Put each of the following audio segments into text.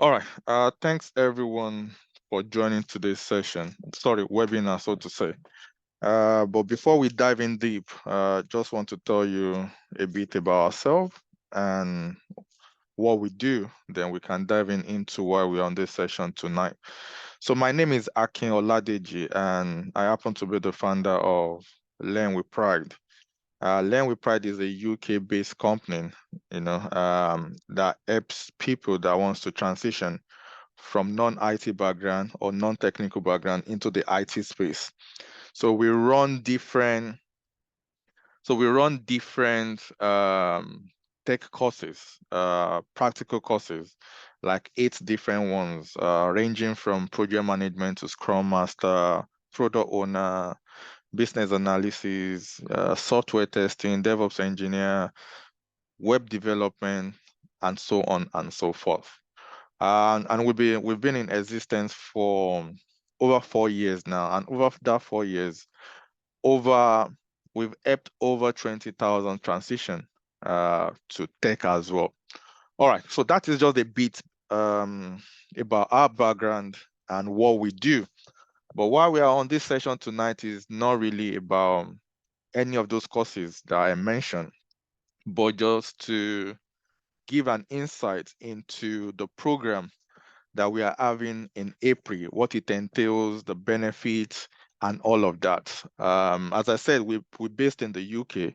All right. Thanks everyone for joining today's session. Sorry, webinar, so to say. But before we dive in deep, just want to tell you a bit about ourselves and what we do. Then we can dive into why we're on this session tonight. So my name is Akin Oladeji, and I happen to be the founder of Learn with Pride. Learn with Pride is a UK-based company, that helps people that wants to transition from non-IT background or non-technical background into the IT space. So we run different, tech courses, practical courses, like 8 different ones, ranging from project management to Scrum Master, product owner, business analysis, software testing, DevOps engineer, web development, and so on and so forth. And we've been in existence for over 4 years now, and over that 4 years, over we've helped over 20,000 transition to tech as well. All right, so that is just a bit about our background and what we do. But why we are on this session tonight is not really about any of those courses that I mentioned, but just to give an insight into the program that we are having in April, what it entails, the benefits, and all of that. As I said, we're based in the UK,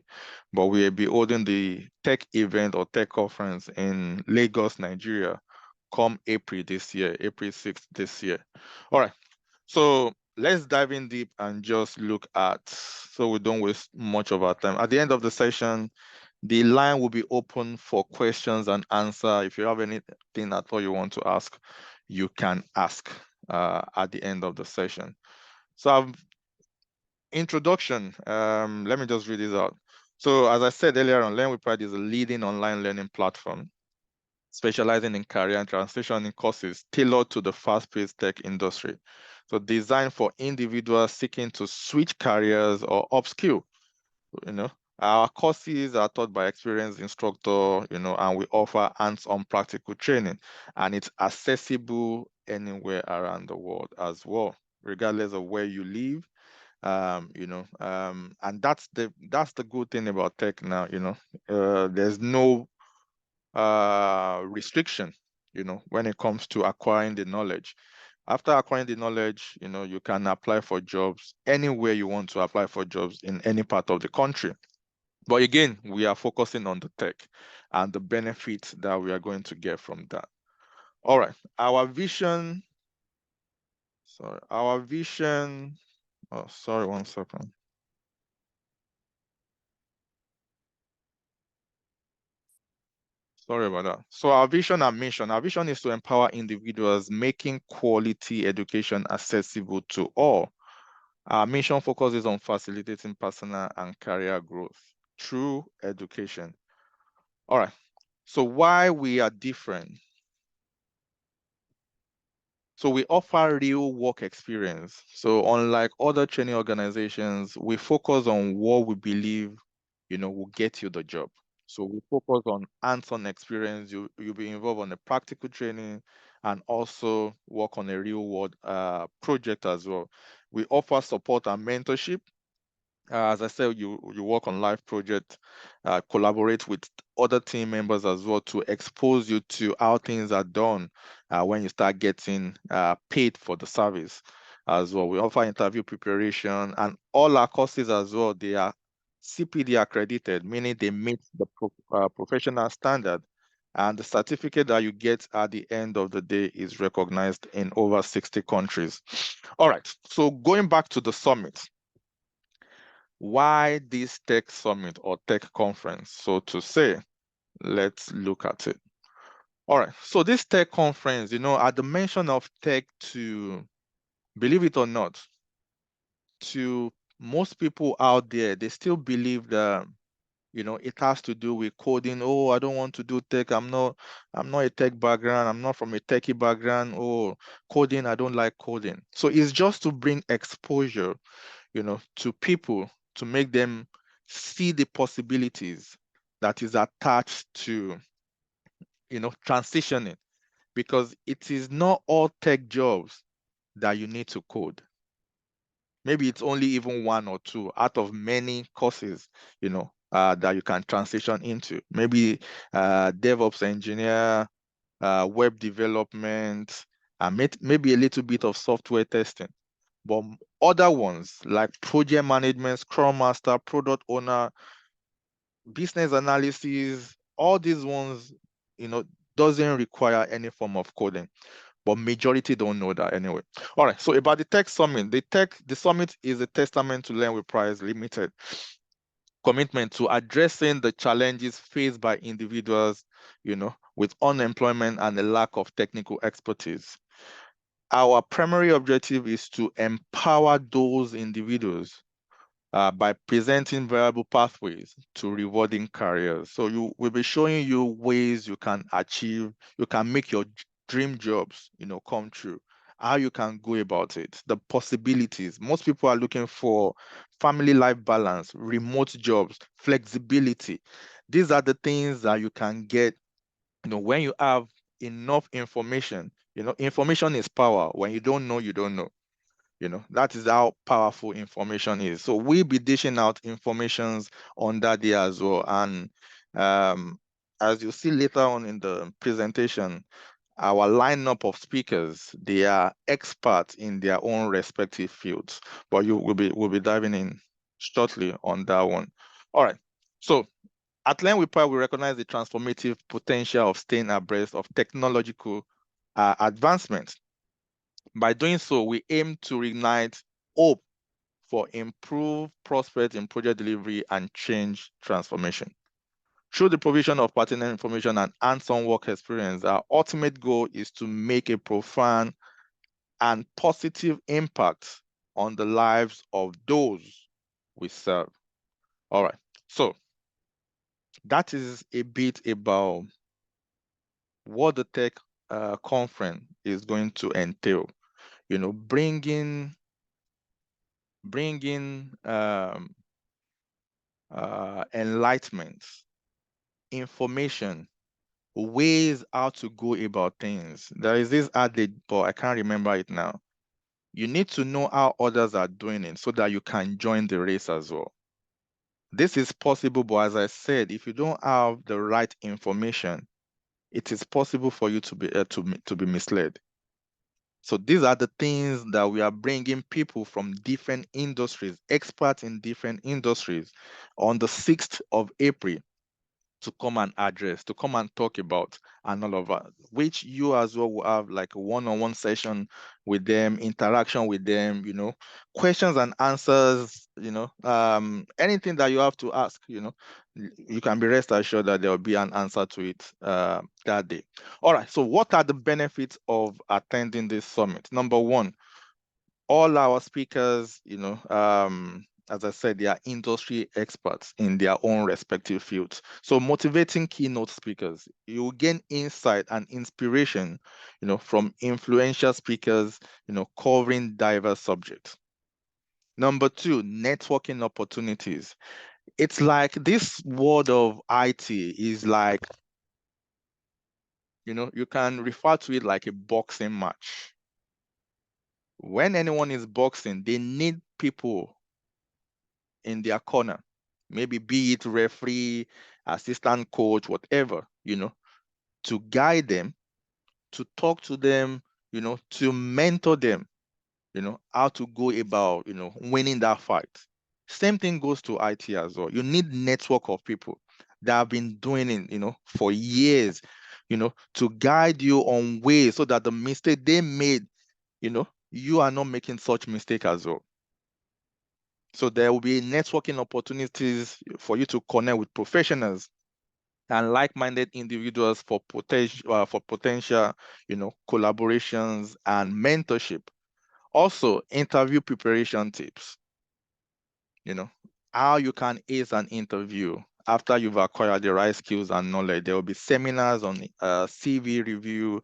but we'll be holding the tech event or tech conference in Lagos, Nigeria, come April this year, April 6th this year. All right, so let's dive in deep and just look at, so we don't waste much of our time. At the end of the session, the line will be open for questions and answer. If you have anything at all you want to ask, you can ask at the end of the session. So introduction, let me just read this out. So as I said earlier on, Learn with Pride is a leading online learning platform specializing in career and transitioning courses tailored to the fast-paced tech industry. So designed for individuals seeking to switch careers or upskill. you know. Our courses are taught by experienced instructor, and we offer hands-on practical training, and it's accessible anywhere around the world as well, regardless of where you live. And that's the good thing about tech now. There's no restriction, when it comes to acquiring the knowledge. After acquiring the knowledge, you can apply for jobs anywhere you want to apply for jobs in any part of the country. But again, we are focusing on the tech and the benefits that we are going to get from that. All right, our vision. Sorry, our vision. Oh, sorry, 1 second. Sorry about that. So our vision and mission. Our vision is to empower individuals, making quality education accessible to all. Our mission focuses on facilitating personal and career growth through education. All right. So why we are different? So we offer real work experience. So unlike other training organizations, we focus on what we believe, will get you the job. So we focus on hands-on experience. You'll be involved on a practical training and also work on a real world project as well. We offer support and mentorship. As I said, you work on live project, collaborate with other team members as well to expose you to how things are done when you start getting paid for the service as well. We offer interview preparation, and all our courses as well, they are CPD accredited, meaning they meet the professional standard. And the certificate that you get at the end of the day is recognized in over 60 countries. All right, so going back to the summit, why this tech summit or tech conference, so to say? Let's look at it. All right, so this tech conference, at the mention of tech, to believe it or not, to most people out there, they still believe that it has to do with coding. Oh, I don't want to do tech. I'm not a tech background. I'm not from a techie background. Oh, coding, I don't like coding. So it's just to bring exposure, to people, to make them see the possibilities that is attached to, transitioning. because it is not all tech jobs that you need to code. Maybe it's only even one or two out of many courses, that you can transition into. Maybe DevOps engineer, web development, and maybe a little bit of software testing. But other ones like project management, Scrum Master, product owner, business analysis, all these ones, doesn't require any form of coding. But majority don't know that anyway. All right, so about the Tech Summit. The summit is a testament to LearnWithPrize Limited commitment to addressing the challenges faced by individuals, with unemployment and a lack of technical expertise. Our primary objective is to empower those individuals by presenting viable pathways to rewarding careers. So we'll be showing you ways you can make your dream jobs, come true, how you can go about it, the possibilities. Most people are looking for family life balance, remote jobs, flexibility. These are the things that you can get, when you have enough information. Information is power. When you don't know, you don't know. That is how powerful information is. So we'll be dishing out informations on that day as well. And as you see later on in the presentation, our lineup of speakers, they are experts in their own respective fields. But we'll be diving in shortly on that one. All right. So at LearnWithPrize, we recognize the transformative potential of staying abreast of technological advancements. By doing so, we aim to reignite hope for improved prospects in project delivery and change transformation. Through the provision of pertinent information and hands-on work experience, our ultimate goal is to make a profound and positive impact on the lives of those we serve. All right, so that is a bit about what the tech conference is going to entail. Bringing enlightenment, information, ways how to go about things. There is this adage, but I can't remember it now. You need to know how others are doing it so that you can join the race as well. This is possible, but as I said, if you don't have the right information, it is possible for you to be misled. So these are the things that we are bringing people from different industries, experts in different industries, on the 6th of April to come and address, to come and talk about, and all of that, which you as well will have like a one-on-one session with them, interaction with them, questions and answers, anything that you have to ask, you can be rest assured that there will be an answer to it that day. All right, so what are the benefits of attending this summit? Number one, all our speakers, as I said, they are industry experts in their own respective fields. So motivating keynote speakers, you will gain insight and inspiration, from influential speakers, covering diverse subjects. Number two, networking opportunities. It's like this world of IT is like, you can refer to it like a boxing match. When anyone is boxing, they need people in their corner, maybe be it referee, assistant coach, whatever, to guide them, to talk to them, to mentor them, how to go about, winning that fight. Same thing goes to IT as well. You need network of people that have been doing it, for years, to guide you on ways so that the mistake they made, you are not making such mistake as well. So there will be networking opportunities for you to connect with professionals and like-minded individuals for potential, collaborations and mentorship. Also, interview preparation tips. How you can ace an interview after you've acquired the right skills and knowledge. There will be seminars on CV review,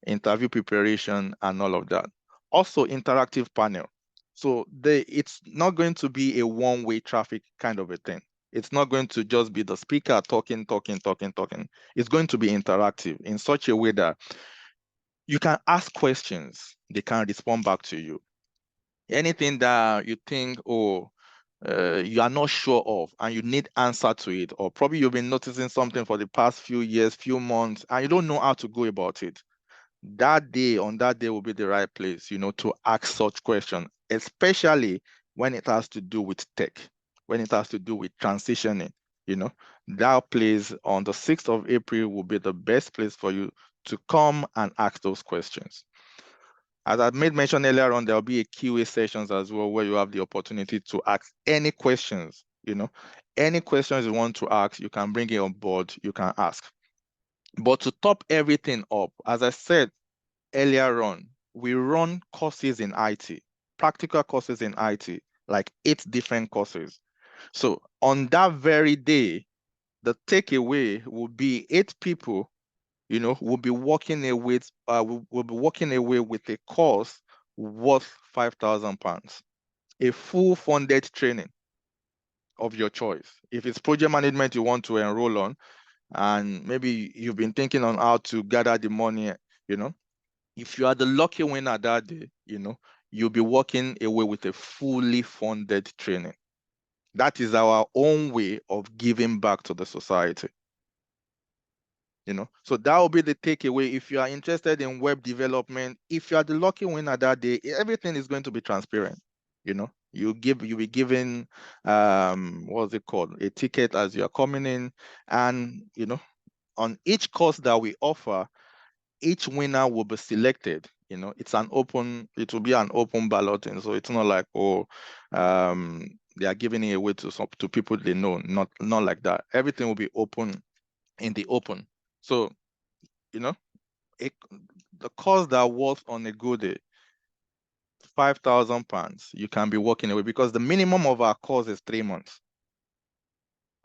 interview preparation, and all of that. Also, interactive panel. So it's not going to be a one-way traffic kind of a thing. It's not going to just be the speaker talking. It's going to be interactive in such a way that You can ask questions. They can respond back to you. Anything that you think, you are not sure of and you need answer to it, or probably you've been noticing something for the past few years, few months, and you don't know how to go about it. On that day will be the right place, to ask such questions, especially when it has to do with tech, when it has to do with transitioning, that place on the 6th of April will be the best place for you to come and ask those questions. As I made mention earlier on, there'll be a QA sessions as well where you have the opportunity to ask any questions, any questions you want to ask, you can bring it on board, you can ask. But to top everything up, as I said earlier on, we run courses in IT, practical courses in IT, like 8 different courses. So on that very day, the takeaway will be 8 people, will be walking away with a course worth £5,000, a full funded training of your choice. If it's project management you want to enroll on, and maybe you've been thinking on how to gather the money, if you are the lucky winner that day, you'll be walking away with a fully funded training. That is our own way of giving back to the society. So that will be the takeaway. If you are interested in web development, if you are the lucky winner that day, everything is going to be transparent. You'll be given what's it called, a ticket as you are coming in, and on each course that we offer, each winner will be selected. It will be an open balloting, so it's not like they are giving it away to people they know. Not like that. Everything will be open in the open. So the cost that was on a good day, £5,000, you can be walking away, because the minimum of our course is 3 months.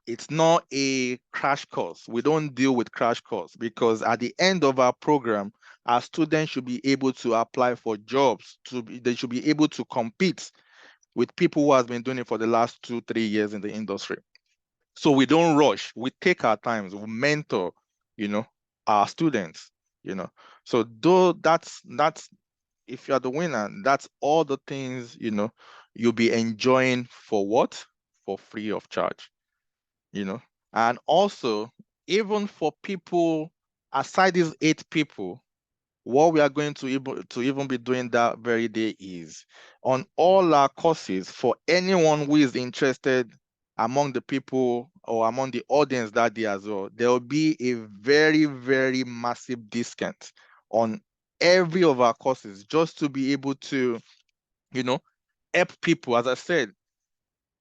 It's not a crash course. We don't deal with crash course, because at the end of our program, our students should be able to apply for jobs. They should be able to compete with people who have been doing it for the last 2-3 years in the industry. So we don't rush. We take our times. We mentor, our students. So though that's if you're the winner, that's all the things you'll be enjoying for what? For free of charge. And also, even for people aside these 8 people, what we are going to even be doing that very day is, on all our courses, for anyone who is interested among the people or among the audience that day as well, there will be a very, very massive discount on every of our courses, just to be able to, help people. As I said,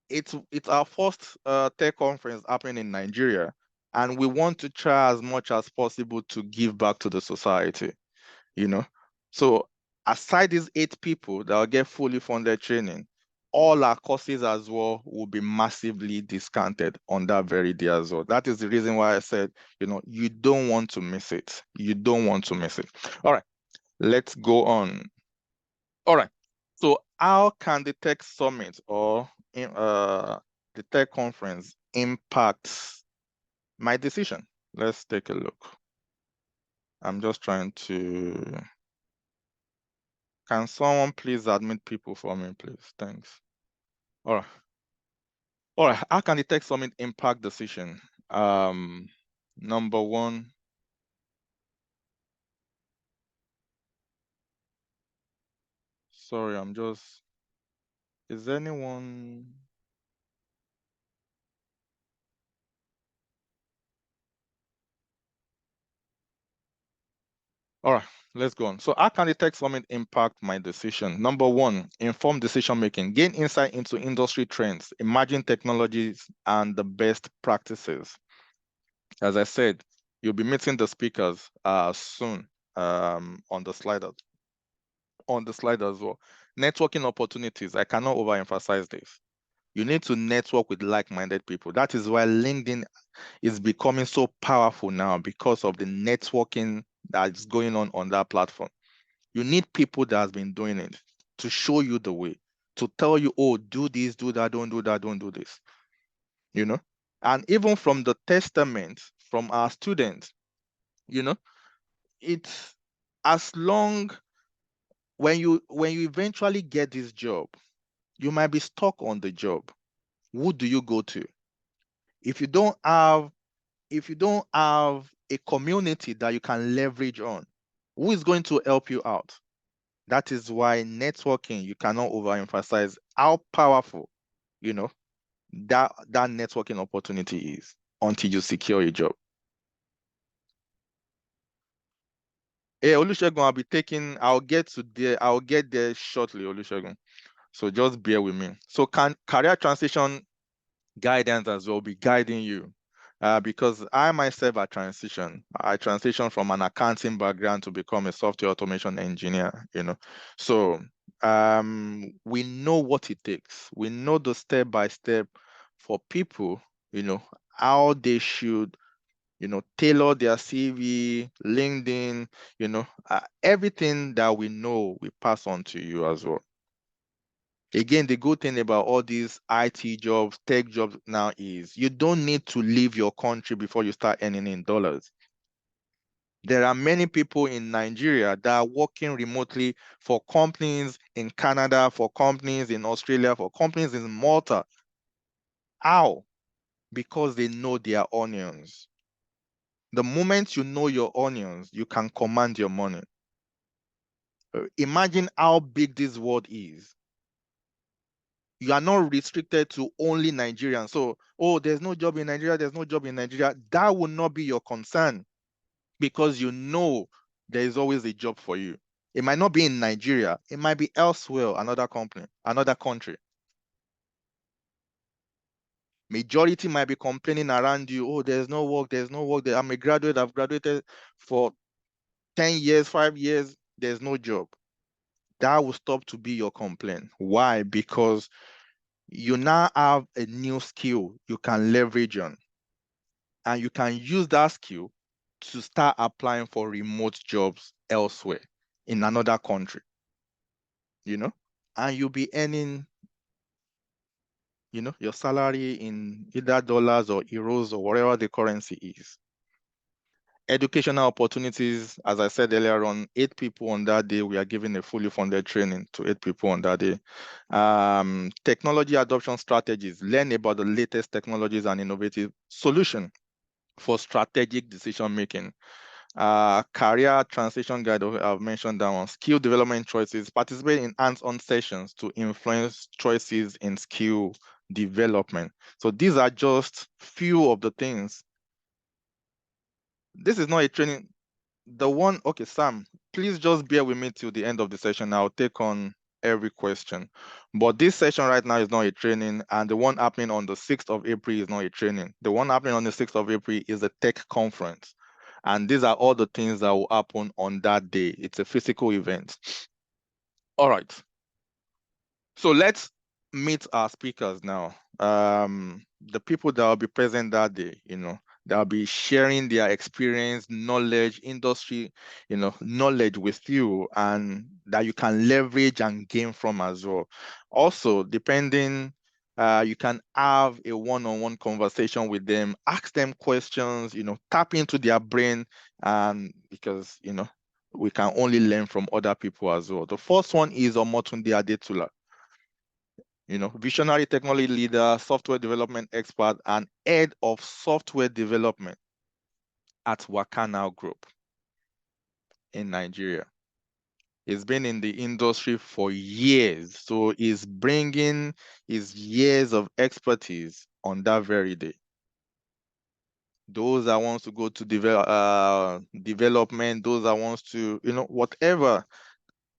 it's our first tech conference happening in Nigeria, and we want to try as much as possible to give back to the society. So aside these 8 people that will get fully funded training, all our courses as well will be massively discounted on that very day as well. That is the reason why I said, you don't want to miss it. You don't want to miss it. All right, let's go on. All right. So how can the Tech Summit or the Tech Conference impact my decision? Let's take a look. I'm just trying to... Can someone please admit people for me, please? Thanks. All right. All right. How can the Tech Summit impact decision? Number one, sorry, is anyone... All right, let's go on. So how can the Tech Summit impact my decision? Number one, inform decision making. Gain insight into industry trends, emerging technologies, and the best practices. As I said, you'll be meeting the speakers soon on the slide as well. Networking opportunities. I cannot overemphasize this. You need to network with like-minded people. That is why LinkedIn is becoming so powerful now, because of the networking that's going on that platform. You need people that has been doing it to show you the way, to tell you, oh, do this, do that, don't do that, don't do this. And even from the testament from our students, it's as long when you eventually get this job, you might be stuck on the job. Who do you go to? If you don't have a community that you can leverage on, who is going to help you out? That is why networking, you cannot overemphasize how powerful, you know, that networking opportunity is until you secure a job. Hey, Olusegun, I'll get there shortly, Olusegun. So just bear with me. So career transition guidance as well be guiding you. Because I myself I transitioned from an accounting background to become a software automation engineer, So we know what it takes. We know the step by step for people, how they should, tailor their CV, LinkedIn, everything that we know, we pass on to you as well. Again, the good thing about all these IT jobs, tech jobs now is you don't need to leave your country before you start earning in dollars. There are many people in Nigeria that are working remotely for companies in Canada, for companies in Australia, for companies in Malta. How? Because they know their onions. The moment you know your onions, you can command your money. Imagine how big this world is. You are not restricted to only Nigerians. So, oh, there's no job in Nigeria, there's no job in Nigeria. That will not be your concern because you know there is always a job for you. It might not be in Nigeria, it might be elsewhere, another company, another country. Majority might be complaining around you, oh, there's no work. I'm a graduate, I've graduated for 10 years, 5 years, there's no job. That will stop to be your complaint. Why? Because you now have a new skill you can leverage on, and you can use that skill to start applying for remote jobs elsewhere in another country, and you'll be earning, your salary in either dollars or euros or whatever the currency is. Educational opportunities, as I said earlier on, 8 people on that day, we are giving a fully funded training to 8 people on that day. Technology adoption strategies, learn about the latest technologies and innovative solution for strategic decision making. Career transition guide, I've mentioned that one. Skill development choices, participate in hands-on sessions to influence choices in skill development. So these are just few of the things. This is not a training. Okay, Sam, please just bear with me till the end of the session. I'll take on every question. But this session right now is not a training, and the one happening on the 6th of April is not a training. The one happening on the 6th of April is a tech conference. And these are all the things that will happen on that day. It's a physical event. All right. So let's meet our speakers now. The people that will be present that day, they'll be sharing their experience, knowledge, industry, knowledge with you, and that you can leverage and gain from as well. Also, you can have a one-on-one conversation with them, ask them questions, tap into their brain, because, we can only learn from other people as well. The first one is Omotunde Adetula. Visionary technology leader, software development expert, and head of software development at Wakana Group in Nigeria. He's been in the industry for years, so he's bringing his years of expertise on that very day. Those that wants to go to development, those that wants to, whatever,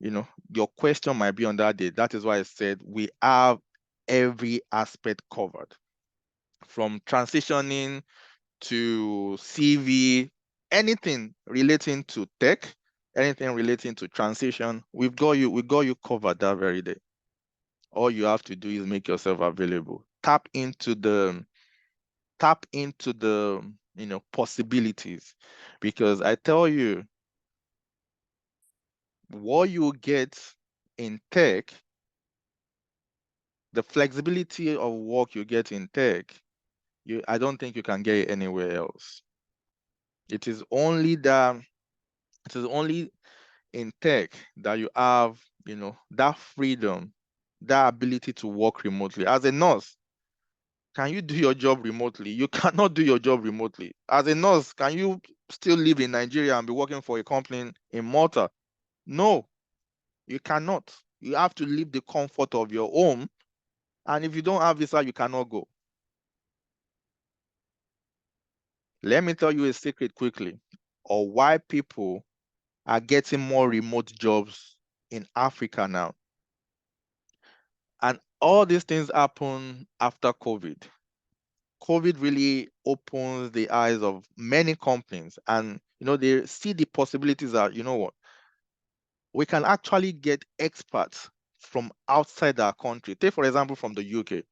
your question might be on that day. That is why I said we have every aspect covered, from transitioning to CV, anything relating to tech, anything relating to transition, we got you covered that very day. All you have to do is make yourself available. Tap into the possibilities, because I tell you, what you get in tech, the flexibility of work you get in tech, I don't think you can get it anywhere else. It is only in tech that you have, that freedom, that ability to work remotely. As a nurse, can you do your job remotely? You cannot do your job remotely. As a nurse, can you still live in Nigeria and be working for a company in Malta? No, you cannot. You have to leave the comfort of your home. And if you don't have visa, you cannot go. Let me tell you a secret quickly of why people are getting more remote jobs in Africa now. And all these things happen after COVID. COVID really opens the eyes of many companies, and they see the possibilities that, what, we can actually get experts from outside our country. Take, for example, from the UK.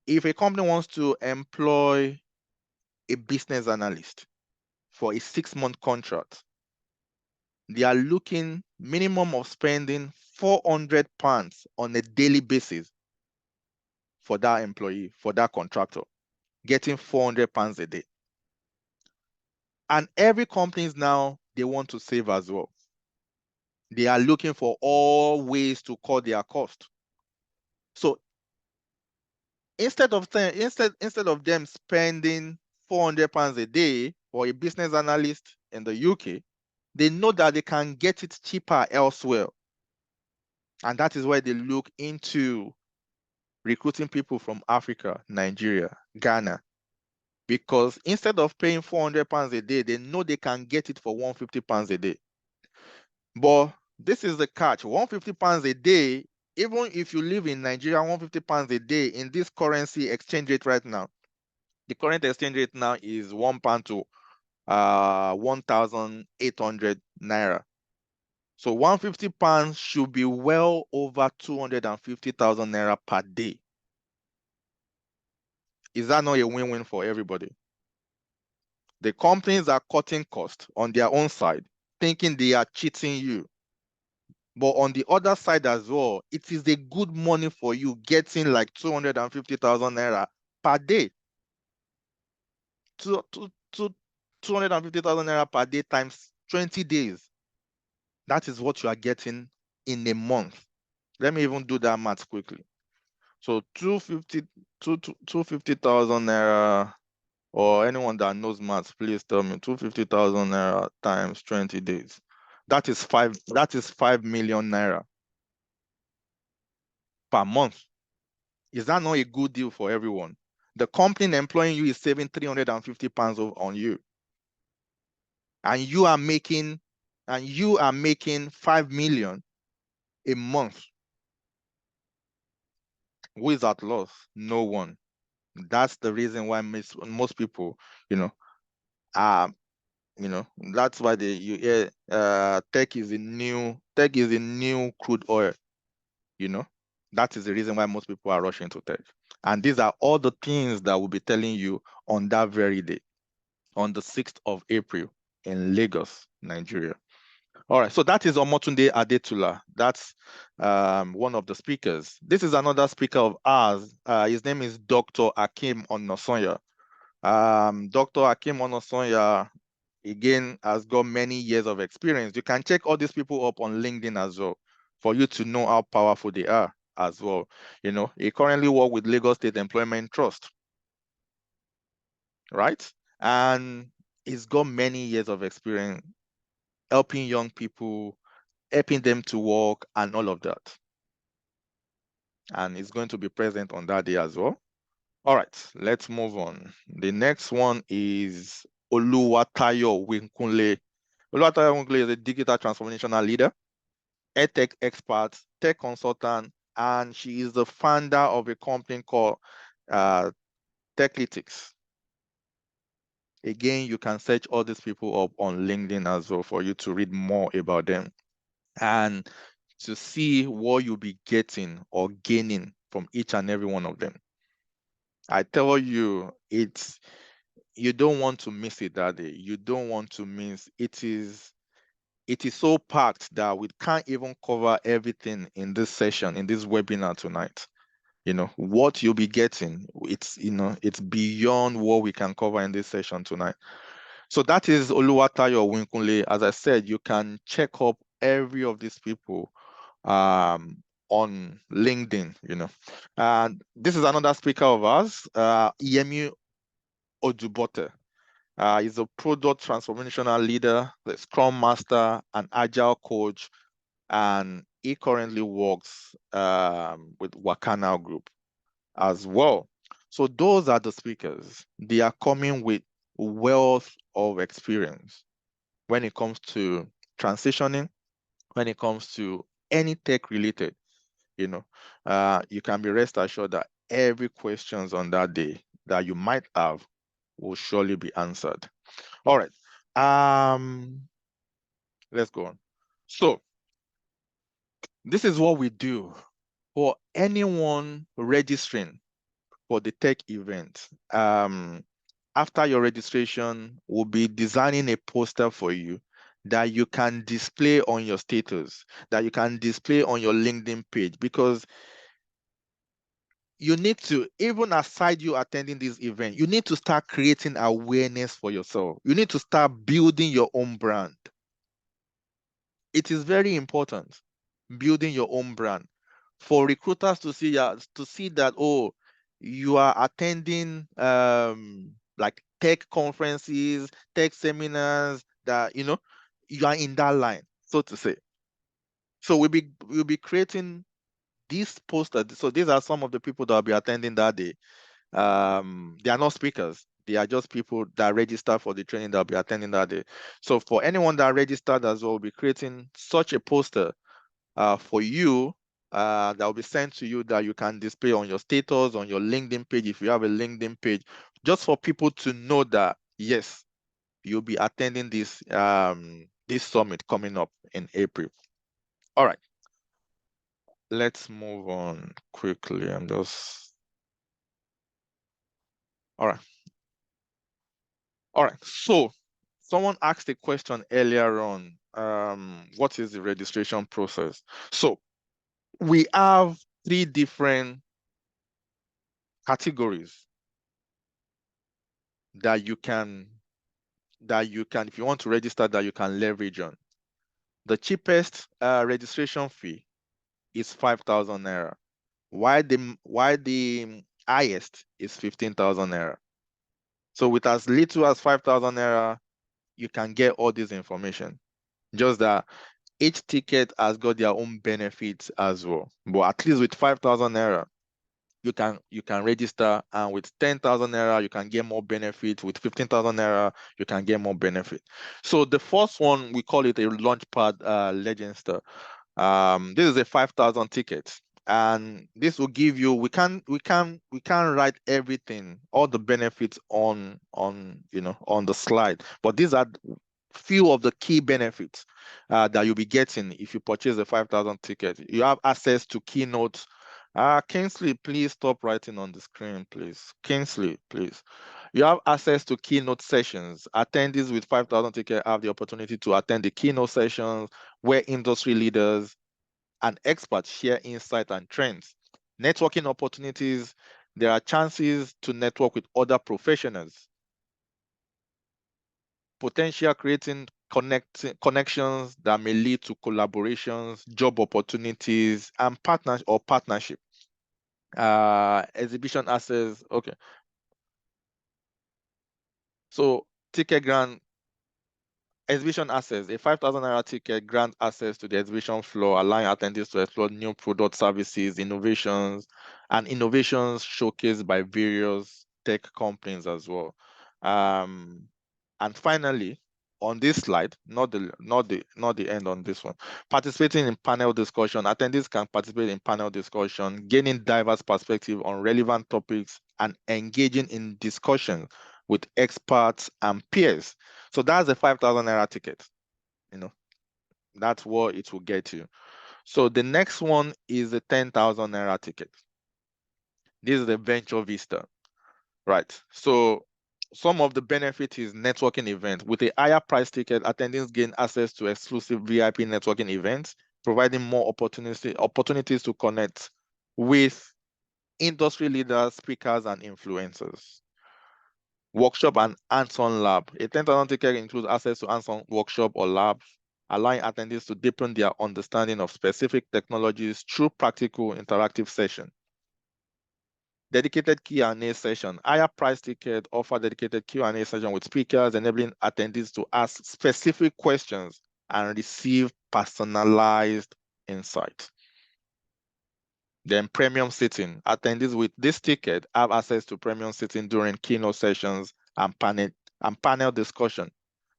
If a company wants to employ a business analyst for a 6-month contract, they are looking minimum of spending £400 on a daily basis for that employee, for that contractor, getting £400 a day. And every company now, they want to save as well. They are looking for all ways to cut their cost. So instead of them spending £400 a day for a business analyst in the UK, they know that they can get it cheaper elsewhere. And that is why they look into recruiting people from Africa, Nigeria, Ghana, because instead of paying £400 a day, they know they can get it for £150 a day. But this is the catch: £150 a day, even if you live in Nigeria, £150 a day in this currency exchange rate right now. The current exchange rate now is £1 to 1,800 naira. So £150 should be well over 250,000 naira per day. Is that not a win-win for everybody? The companies are cutting costs on their own side, thinking they are cheating you. But on the other side as well, it is a good money for you, getting like 250,000 naira per day. 250,000 naira per day times 20 days. That is what you are getting in a month. Let me even do that math quickly. So 250,000 naira, or anyone that knows maths, please tell me, 250,000 naira times 20 days. That is 5 million naira per month. Is that not a good deal for everyone? The company employing you is saving £350 on you. And you are making 5 million a month. Who is at loss? No one. That's the reason why most people, that's why tech is a new crude oil. That is the reason why most people are rushing to tech. And these are all the things that we'll be telling you on that very day, on the 6th of April in Lagos, Nigeria. All right, so that is Omotunde Adetula. That's one of the speakers. This is another speaker of ours. His name is Dr. Akim Onosonya. Dr. Akim Onosonya, again, has got many years of experience. You can check all these people up on LinkedIn as well for you to know how powerful they are as well. He currently works with Lagos State Employment Trust, right? And he's got many years of experience helping young people, helping them to work and all of that. And he's going to be present on that day as well. All right, let's move on. The next one is Oluwatayo Winkunle. Oluwatayo Winkunle is a digital transformational leader, edtech expert, tech consultant, and she is the founder of a company called Techlytics. Again, you can search all these people up on LinkedIn as well for you to read more about them and to see what you'll be getting or gaining from each and every one of them. I tell you, you don't want to miss it that day. You don't want to miss it. It is so packed that we can't even cover everything in this session, in this webinar tonight. What you'll be getting, it's beyond what we can cover in this session tonight. So that is Oluwatayo Winkunle. As I said, you can check up every of these people on LinkedIn, And this is another speaker of ours, Yemi Odubote. He's a product transformational leader, the Scrum Master, an Agile coach, and he currently works with Wakana Group as well. So those are the speakers. They are coming with wealth of experience when it comes to transitioning, when it comes to any tech related. You can be rest assured that every questions on that day that you might have will surely be answered. All right. Let's go on. So this is what we do for anyone registering for the tech event. After your registration, we'll be designing a poster for you that you can display on your status, that you can display on your LinkedIn page, because you need to, even aside you attending this event, you need to start creating awareness for yourself. You need to start building your own brand. It is very important, building your own brand, for recruiters to see that, oh, you are attending like tech conferences, tech seminars, that you are in that line, so to say. So we'll be creating this poster. So these are some of the people that will be attending that day. They are not speakers. They are just people that register for the training that will be attending that day. So for anyone that registered as well, we'll be creating such a poster for you that will be sent to you, that you can display on your status, on your LinkedIn page, if you have a LinkedIn page, just for people to know that, yes, you'll be attending this this summit coming up in April. All right. Let's move on quickly. All right. All right. So someone asked a question earlier on, what is the registration process? So we have 3 different categories that you can, if you want to register, that you can leverage on. The cheapest registration fee is 5,000 naira. Why the highest is 15,000 naira. So with as little as 5,000 naira, you can get all this information. Just that each ticket has got their own benefits as well. But at least with 5,000 naira, you can register, and with 10,000 naira you can get more benefit. With 15,000 naira you can get more benefit. So the first one, we call it a Launchpad Legendster. This is a 5,000 ticket, and this will give you, we can write everything, all the benefits on the slide, but these are few of the key benefits that you'll be getting if you purchase a 5,000 ticket. You have access to keynotes. Kingsley, please stop writing on the screen, please. Kingsley, please. You have access to keynote sessions. Attendees with 5,000 tickets have the opportunity to attend the keynote sessions where industry leaders and experts share insight and trends. Networking opportunities. There are chances to network with other professionals. Potential creating connections that may lead to collaborations, job opportunities, and partnership. Exhibition access. Okay. So ticket grant, exhibition access. A 5,000 naira ticket grants access to the exhibition floor, allowing attendees to explore new product, services, innovations showcased by various tech companies as well. And finally, on this slide, not the end on this one, participating in panel discussion. Attendees can participate in panel discussion, gaining diverse perspective on relevant topics, and engaging in discussion with experts and peers. So that's a 5,000 naira ticket. That's what it will get you. So the next one is a 10,000 naira ticket. This is the Venture Vista, right? So some of the benefit is networking event. With a higher price ticket, attendees gain access to exclusive VIP networking events, providing more opportunities to connect with industry leaders, speakers, and influencers. workshop and hands-on lab. A 10,000 ticket includes access to hands-on workshop or labs, allowing attendees to deepen their understanding of specific technologies through practical interactive session. Dedicated Q&A session. Higher price ticket offer dedicated Q&A session with speakers, enabling attendees to ask specific questions and receive personalized insight. Then premium seating. Attendees with this ticket have access to premium seating during keynote sessions and panel discussion,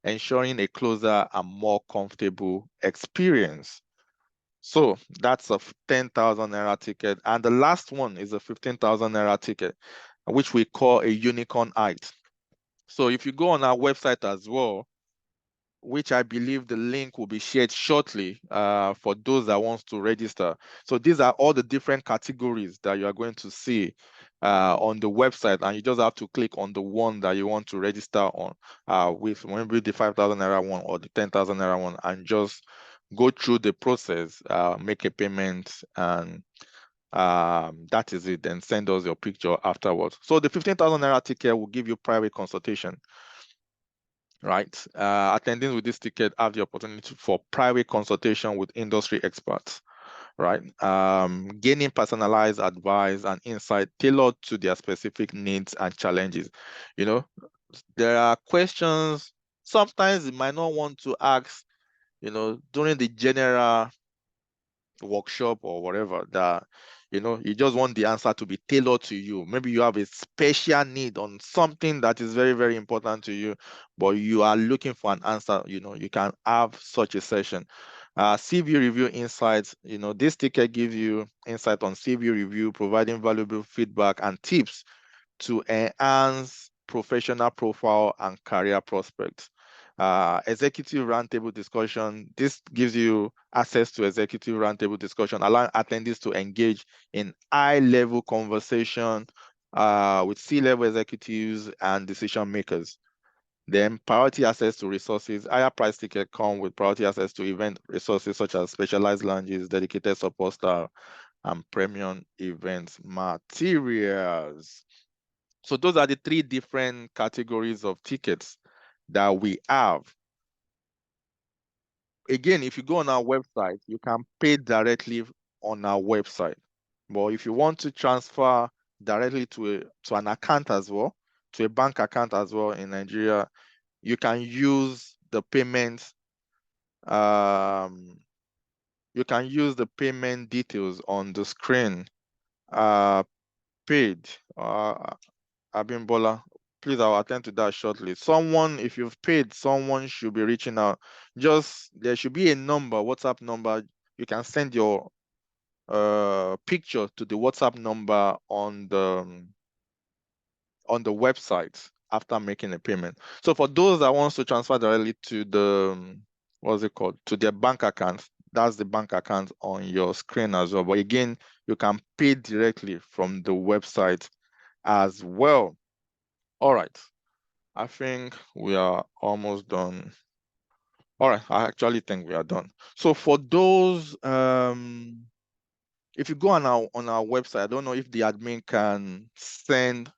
ensuring a closer and more comfortable experience. So that's a 10,000 naira ticket. And the last one is a 15,000 naira ticket, which we call a unicorn height. So if you go on our website as well, which I believe the link will be shared shortly for those that wants to register. So these are all the different categories that you are going to see on the website, and you just have to click on the one that you want to register on with maybe the 5,000 naira one or the 10,000 naira one, and just go through the process, make a payment, and that is it. Then send us your picture afterwards. So the 15,000 naira ticket will give you private consultation. Right, attendees with this ticket have the opportunity for private consultation with industry experts, right? Gaining personalized advice and insight tailored to their specific needs and challenges. You know, there are questions sometimes you might not want to ask, during the general workshop or whatever, that you just want the answer to be tailored to you. Maybe you have a special need on something that is very, very important to you, but you are looking for an answer. You can have such a session. CV review insights. This ticket gives you insight on CV review, providing valuable feedback and tips to enhance professional profile and career prospects. Executive roundtable discussion. This gives you access to executive roundtable discussion, allowing attendees to engage in high-level conversation with C-level executives and decision makers. Then priority access to resources. Higher price ticket come with priority access to event resources such as specialized lounges, dedicated support staff, and premium events materials. So those are the three different categories of tickets that we have. Again, if you go on our website, you can pay directly on our website. But if you want to transfer directly to an account as well, to a bank account as well in Nigeria, you can use the payment. You can use the payment details on the screen. Paid. Abimbola, please, I'll attend to that shortly. If you've paid, someone should be reaching out. There should be a number, WhatsApp number. You can send your picture to the WhatsApp number on the website after making a payment. So for those that wants to transfer directly to to their bank account, that's the bank account on your screen as well. But again, you can pay directly from the website as well. All right. I think we are almost done. All right, I actually think we are done. So for those, if you go on our website, I don't know if the admin can send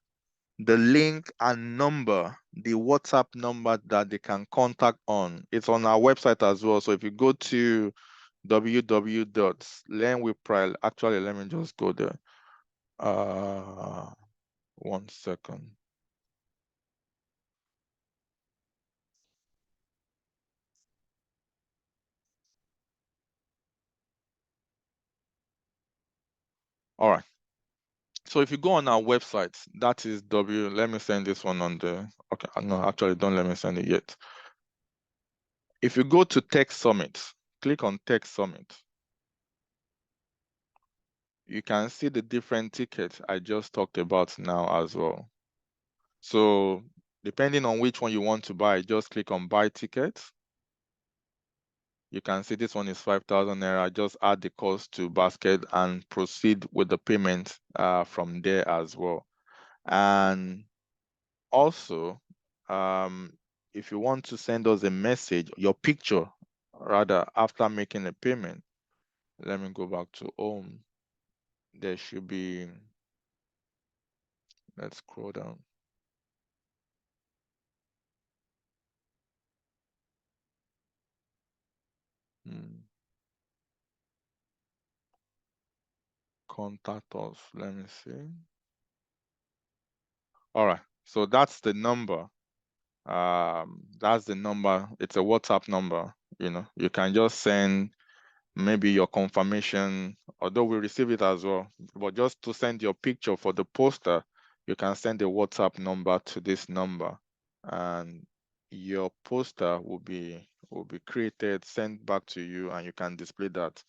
the link and number, the WhatsApp number that they can contact on. It's on our website as well. So if you go to www.learnwithpride, actually, let me just go there. 1 second. All right. So if you go on our website, that is let me send this one on the, okay, no, actually don't let me send it yet. If you go to Tech Summit, click on Tech Summit. You can see the different tickets I just talked about now as well. So depending on which one you want to buy, just click on buy tickets. You can see this one is 5,000 naira. Just add the cost to basket and proceed with the payment from there as well. And also, if you want to send us a message, your picture, rather, after making a payment, let me go back to home. There should be, let's scroll down. contact us. Let me see. All right. So that's the number. That's the number. It's a WhatsApp number. You can just send maybe your confirmation, although we receive it as well. But just to send your picture for the poster, you can send a WhatsApp number to this number, and your poster will be created, sent back to you, and you can display that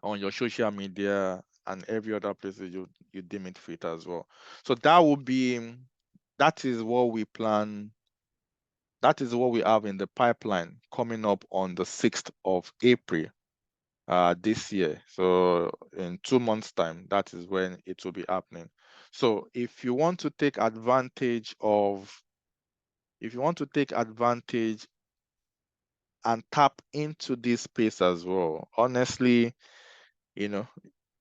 on your social media and every other places you deem it fit as well. So that is what we plan. That is what we have in the pipeline coming up on the 6th of April this year. So in 2 months' time, that is when it will be happening. So if you want to take advantage and tap into this space as well, honestly, you know,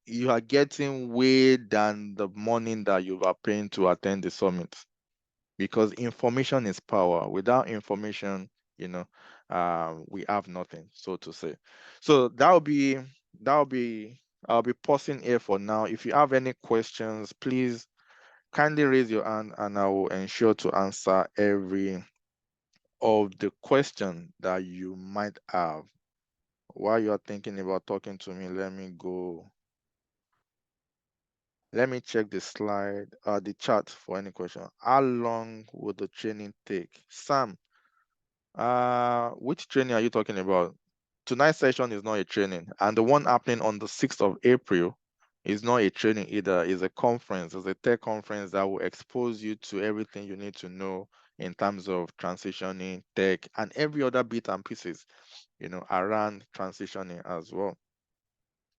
you are getting way than the money that you are paying to attend the summit, because information is power. Without information, we have nothing, so to say. So I'll be pausing here for now. If you have any questions, please kindly raise your hand and I will ensure to answer every of the question that you might have. While you're thinking about talking to me, let me check the chat for any question. How long will the training take? Sam, which training are you talking about? Tonight's session is not a training, and the one happening on the 6th of April is not a training either. It's a conference. It's a tech conference that will expose you to everything you need to know in terms of transitioning, tech, and every other bit and pieces, around transitioning as well.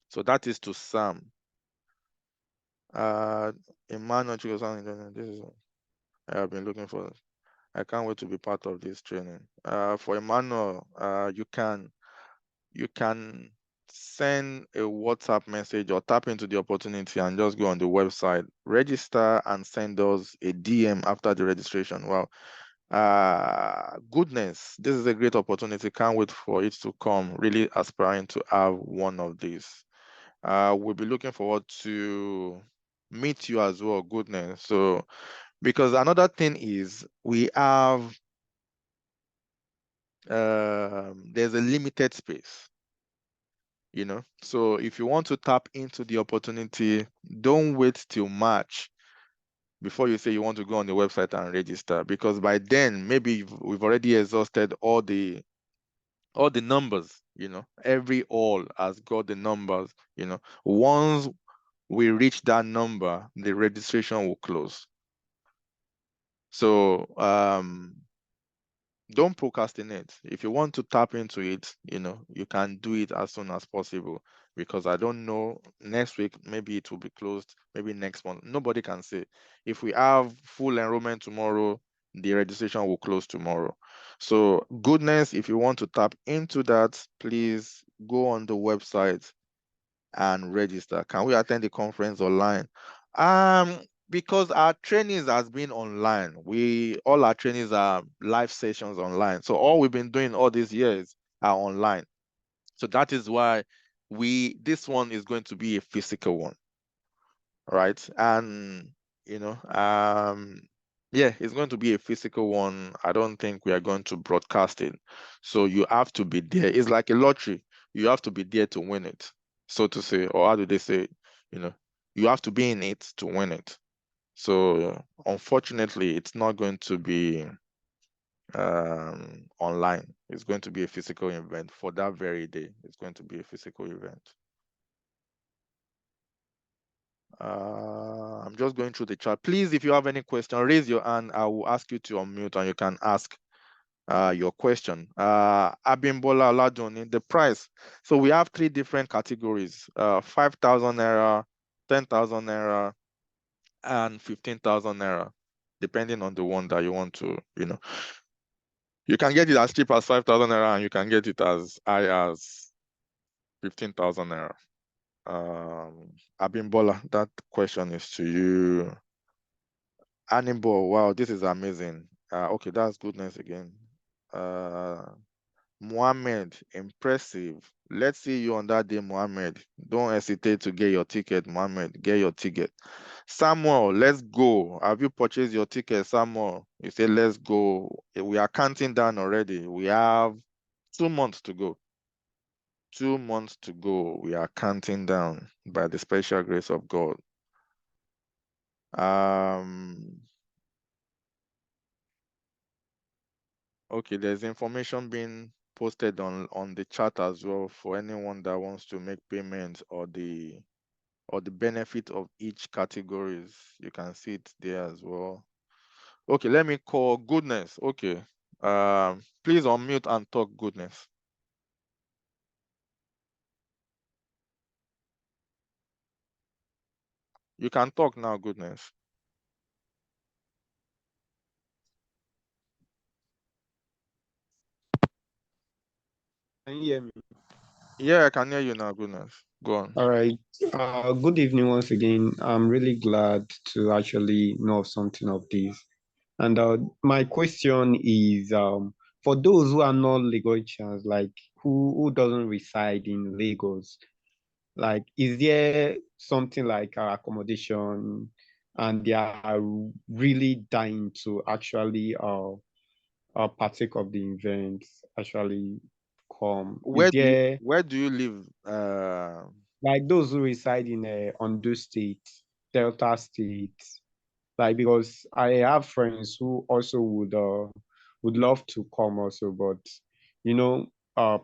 So that is to Sam. Emmanuel, this is I have been looking for. I can't wait to be part of this training. For Emmanuel, you can send a WhatsApp message or tap into the opportunity and just go on the website, register, and send us a DM after the registration. Wow. Goodness, this is a great opportunity. Can't wait for it to come. Really aspiring to have one of these. We'll be looking forward to meet you as well. Goodness. So, because another thing is we have there's a limited space, so if you want to tap into the opportunity, don't wait till March before you say you want to go on the website and register, because by then maybe we've already exhausted all the numbers. Every all has got the numbers. Once we reach that number, the registration will close. So don't procrastinate. If you want to tap into it, you can do it as soon as possible, because I don't know, next week maybe it will be closed, maybe next month. Nobody can say. If we have full enrollment tomorrow, the registration will close tomorrow. So goodness, if you want to tap into that, please go on the website and register. Can we attend the conference online? Because our trainings has been online. All our trainings are live sessions online. So all we've been doing all these years are online. So that is why this one is going to be a physical one, right? And yeah, it's going to be a physical one. I don't think we are going to broadcast it. So you have to be there. It's like a lottery. You have to be there to win it, so to say. Or how do they say? You have to be in it to win it. So unfortunately, it's not going to be online. It's going to be a physical event for that very day. It's going to be a physical event. I'm just going through the chat. Please, if you have any question, raise your hand. I will ask you to unmute and you can ask your question. Abimbola Oladuni, the price. So we have 3 different categories: 5,000 naira, 10,000 naira, and 15,000 naira, depending on the one that you want to. You can get it as cheap as 5,000 naira, and you can get it as high as 15,000 naira. Abimbola, that question is to you. Animal, wow, this is amazing. Okay, that's goodness again. Mohammed, impressive. Let's see you on that day, Mohammed. Don't hesitate to get your ticket, Mohammed. Get your ticket. Samuel, let's go. Have you purchased your ticket, Samuel? You say, let's go. We are counting down already. We have 2 months to go. 2 months to go. We are counting down by the special grace of God. Okay, there's information being posted on the chat as well for anyone that wants to make payments or the benefit of each categories. You can see it there as well. Okay, let me call Goodness. Okay. Please unmute and talk, Goodness. You can talk now, Goodness. Can you hear me? Yeah, I can hear you now, Goodness. Go on. All right. Good evening once again. I'm really glad to actually know of something of this. And my question is, for those who are not Lagosians, like who doesn't reside in Lagos, like is there something like accommodation, and they are really dying to actually partake of the event, actually come? Is there Where do you live? like those who reside in Ondo State, Delta State, like because I have friends who also would love to come also, but you know,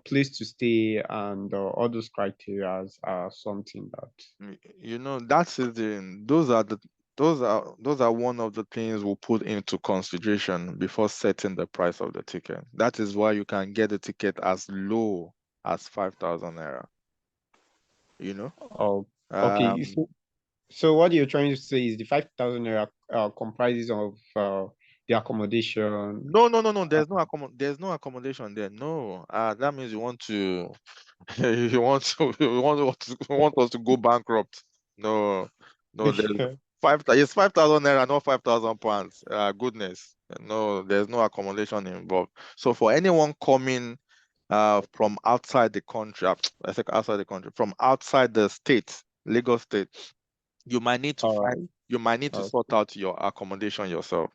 place to stay and all those criteria are something that. You know, that's the those are one of the things we put into consideration before setting the price of the ticket. That is why you can get the ticket as low as 5,000 naira. You know, Oh, okay. um, So what you're trying to say is the 5,000 naira comprises of the accommodation. no. There's no accommodation there. No, that means you want to you want us to go bankrupt. No, no, there's it's 5,000 naira, not 5,000 pounds. Goodness, no, there's no accommodation involved. So for anyone coming from outside the country, I think outside the country, from outside the state, Lagos State, you might need to All right. sort out your accommodation yourself.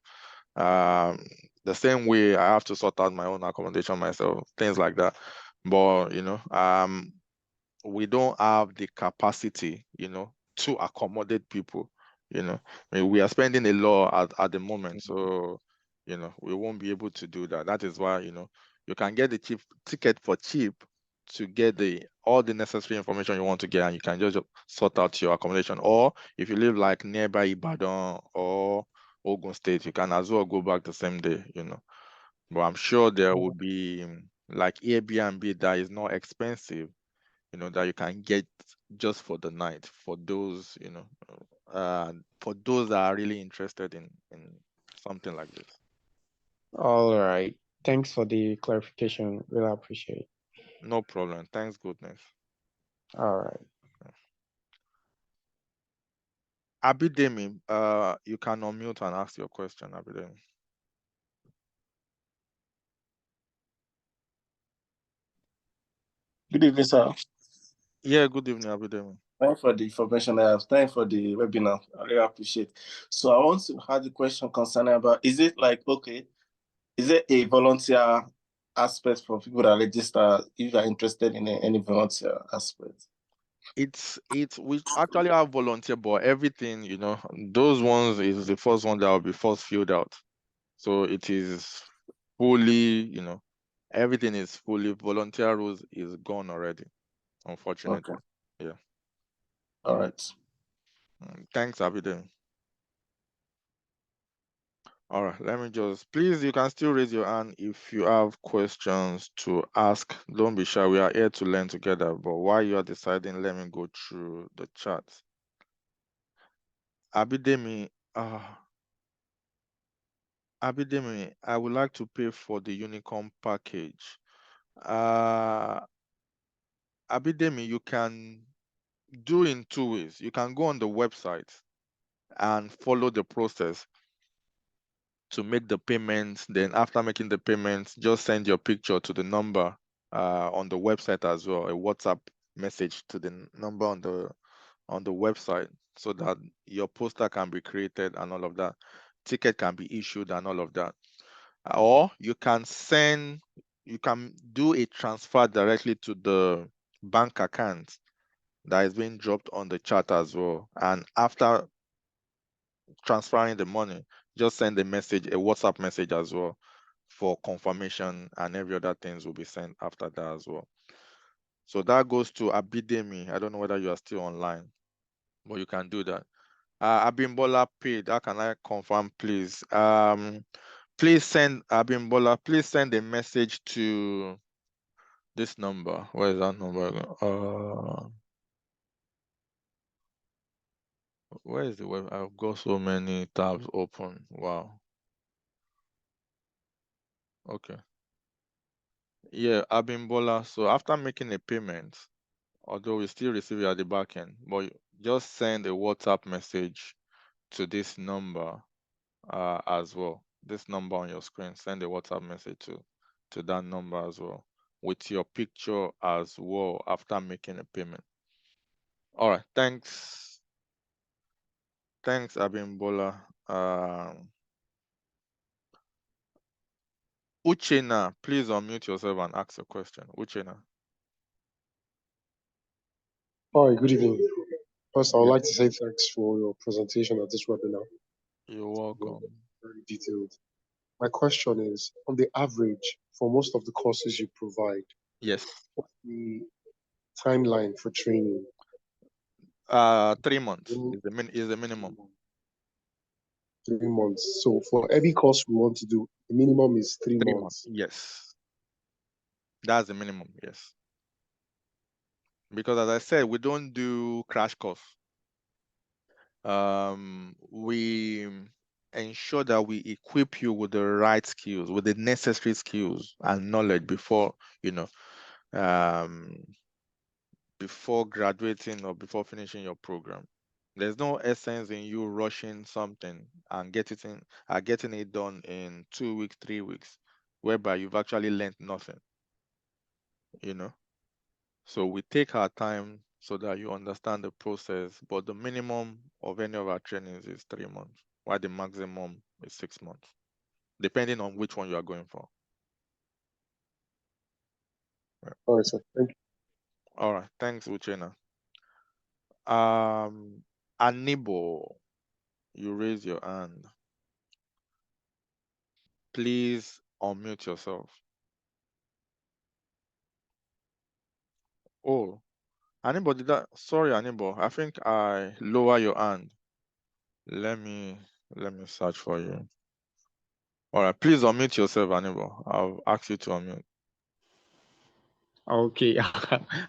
Um, the same way I have to sort out my own accommodation myself, things like that. But we don't have the capacity, to accommodate people. I mean, we are spending a lot at the moment, so we won't be able to do that. That is why you can get the cheap ticket for cheap to get all the necessary information you want to get, and you can just sort out your accommodation. Or if you live like nearby Ibadan or Ogun State, you can as well go back the same day. But I'm sure there will be like Airbnb that is not expensive, that you can get just for the night for those, for those that are really interested in something like this. All right. Thanks for the clarification. Really appreciate it. No problem. Thanks, Goodness. All right. Abidemi, you can unmute and ask your question, Abidemi. Good evening, sir. Yeah, good evening, Abidemi. Thanks for the information. Thanks for the webinar. I really appreciate. So I want to have the question concerning about, is it a volunteer aspect for people that register if you are interested in any volunteer aspect? We actually have volunteer, but everything, those ones is the first one that will be first filled out. So it is fully, everything is fully volunteer rules is gone already, unfortunately. Okay. Yeah. All right. Thanks, Abidemi. All right, please, you can still raise your hand if you have questions to ask. Don't be shy. We are here to learn together. But while you are deciding, let me go through the chat. Abidemi, I would like to pay for the Unicorn package. Abidemi, you can do in 2 ways. You can go on the website and follow the process to make the payments. Then after making the payments, just send your picture to the number on the website as well, a WhatsApp message to the number on the website, so that your poster can be created and all of that. Ticket can be issued and all of that. Or you can do a transfer directly to the bank account that is being dropped on the chat as well. And after transferring the money, just send a message, a WhatsApp message as well, for confirmation, and every other things will be sent after that as well. So that goes to Abidemi. I don't know whether you are still online, but you can do that. Abimbola paid. How can I confirm, please? Please send Abimbola. Please send a message to this number. Where is that number? Where is the web? I've got so many tabs open. Wow. Okay. Yeah, Abimbola. So after making a payment, although we still receive it at the back end, but just send a WhatsApp message to this number as well. This number on your screen, send a WhatsApp message to that number as well, with your picture as well after making a payment. All right, thanks. Thanks, Abimbola. Uchena, please unmute yourself and ask a question. Uchena. Hi, good evening. First, I would like to say thanks for your presentation at this webinar. You're welcome. Very detailed. My question is, on the average, for most of the courses you provide, Yes. what's the timeline for training? 3 months is the minimum. 3 months. So for every course we want to do, the minimum is 3 3 months. months. Yes. That's the minimum. Yes. Because as I said, we don't do crash course. We ensure that we equip you with the right skills, with the necessary skills and knowledge before, before graduating or before finishing your program. There's no essence in you rushing something and getting it done in 2 weeks, 3 weeks, whereby you've actually learned nothing. So we take our time so that you understand the process, but the minimum of any of our trainings is 3 months, while the maximum is 6 months, depending on which one you are going for. All right, sir. Thank you. All right, thanks, Uchena. Anibo, you raise your hand. Please unmute yourself. Oh, Anibo, sorry, Anibo, I think I lower your hand. Let me search for you. All right, please unmute yourself, Anibo. I'll ask you to unmute. Okay,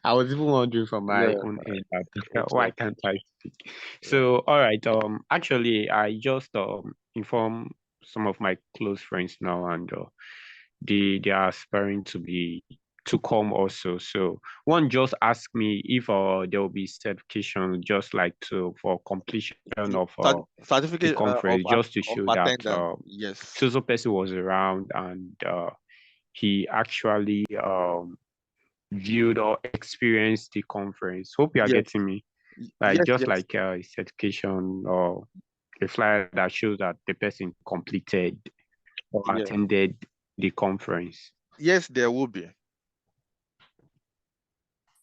I was even wondering from my Yeah, own end It's why okay. can't I speak? Yeah. So, all right. Actually, I just inform some of my close friends now, and they are aspiring to come also. So one just asked me if there will be certification just like for completion of the Certificate of conference, just to show that attendance. Yes. so person was around and he actually viewed or experienced the conference. Hope you are Yes. getting me. Like Yes, just yes. like a certification or a flyer that shows that the person completed or Yeah. attended the conference. Yes, there will be.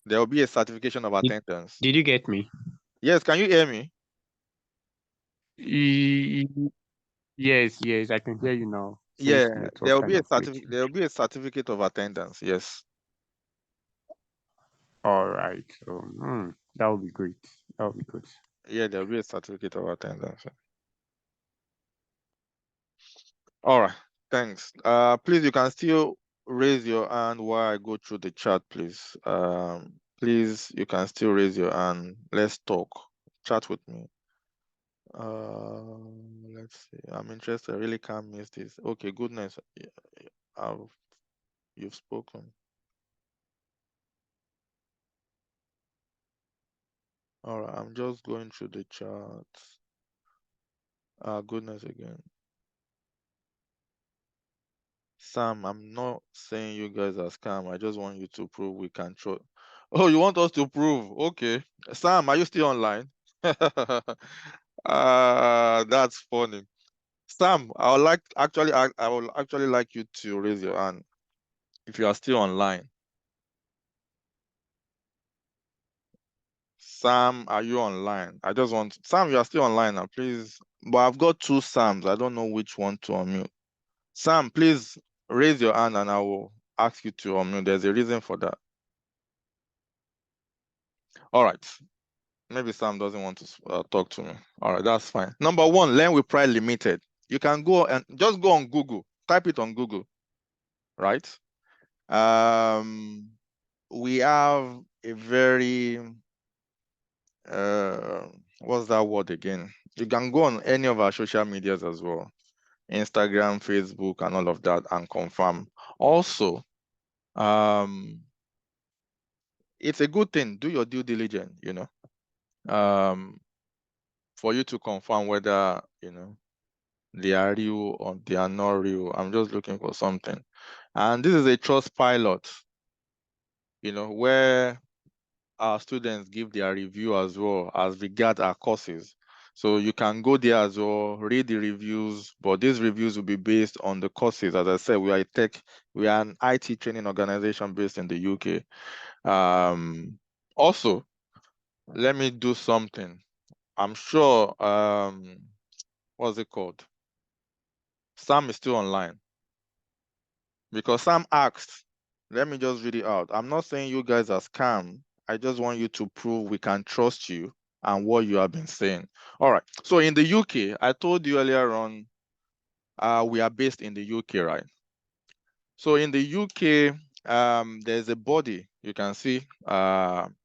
There will be a certification of attendance. Did you get me? Yes, can you hear me? Yes, I can hear you now. Yeah, Since network there will kind be a of glitching. there will be a certificate of attendance. Yes. All right. So that would be great. That would be good. Yeah, there will be a certificate of attendance. All right. Thanks. Please, you can still raise your hand while I go through the chat, please. Please, you can still raise your hand. Let's talk. Chat with me. Let's see. I'm interested. I really can't miss this. Okay, goodness. You've spoken. All right, I'm just going through the chat. Goodness again. Sam, I'm not saying you guys are scam. I just want you to prove we can trust. Oh, you want us to prove? Okay. Sam, are you still online? That's funny. Sam, I would like actually I would actually like you to raise your hand if you are still online. Sam, are you online? I just want Sam, you are still online now, please. But I've got two Sams. I don't know which one to unmute. Sam, please raise your hand and I will ask you to unmute. There's a reason for that. All right. Maybe Sam doesn't want to talk to me. All right, that's fine. Number one, Learn with Pride Limited. You can go and just go on Google. Type it on Google, right? We have a very what's that word again? You can go on any of our social medias as well, Instagram, Facebook, and all of that, and confirm. Also, it's a good thing. Do your due diligence, for you to confirm whether they are real or they are not real. I'm just looking for something. And this is a trust pilot, where our students give their review as well as regard our courses. So you can go there as well, read the reviews, but these reviews will be based on the courses. As I said, we are an IT training organization based in the UK. Also, let me do something. I'm sure, what's it called? Sam is still online. Because Sam asked, let me just read it out. I'm not saying you guys are scam. I just want you to prove we can trust you and what you have been saying. All right. So in the UK, I told you earlier on, we are based in the UK, right? So in the UK, there's a body you can see, .gov.uk,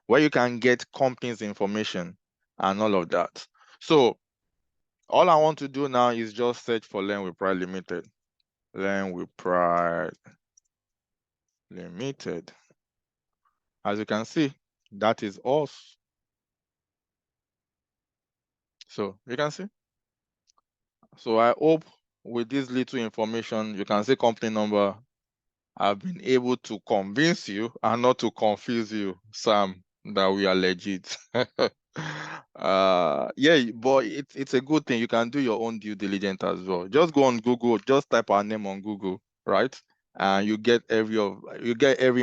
where you can get companies' information and all of that. So all I want to do now is just search for Learn with Pride Limited. Learn with Pride Limited. As you can see, that is us. So you can see. So I hope with this little information, you can see company number. I've been able to convince you and not to confuse you, Sam, that we are legit. Yeah, but it's a good thing. You can do your own due diligence as well. Just go on Google, just type our name on Google, right? And you get every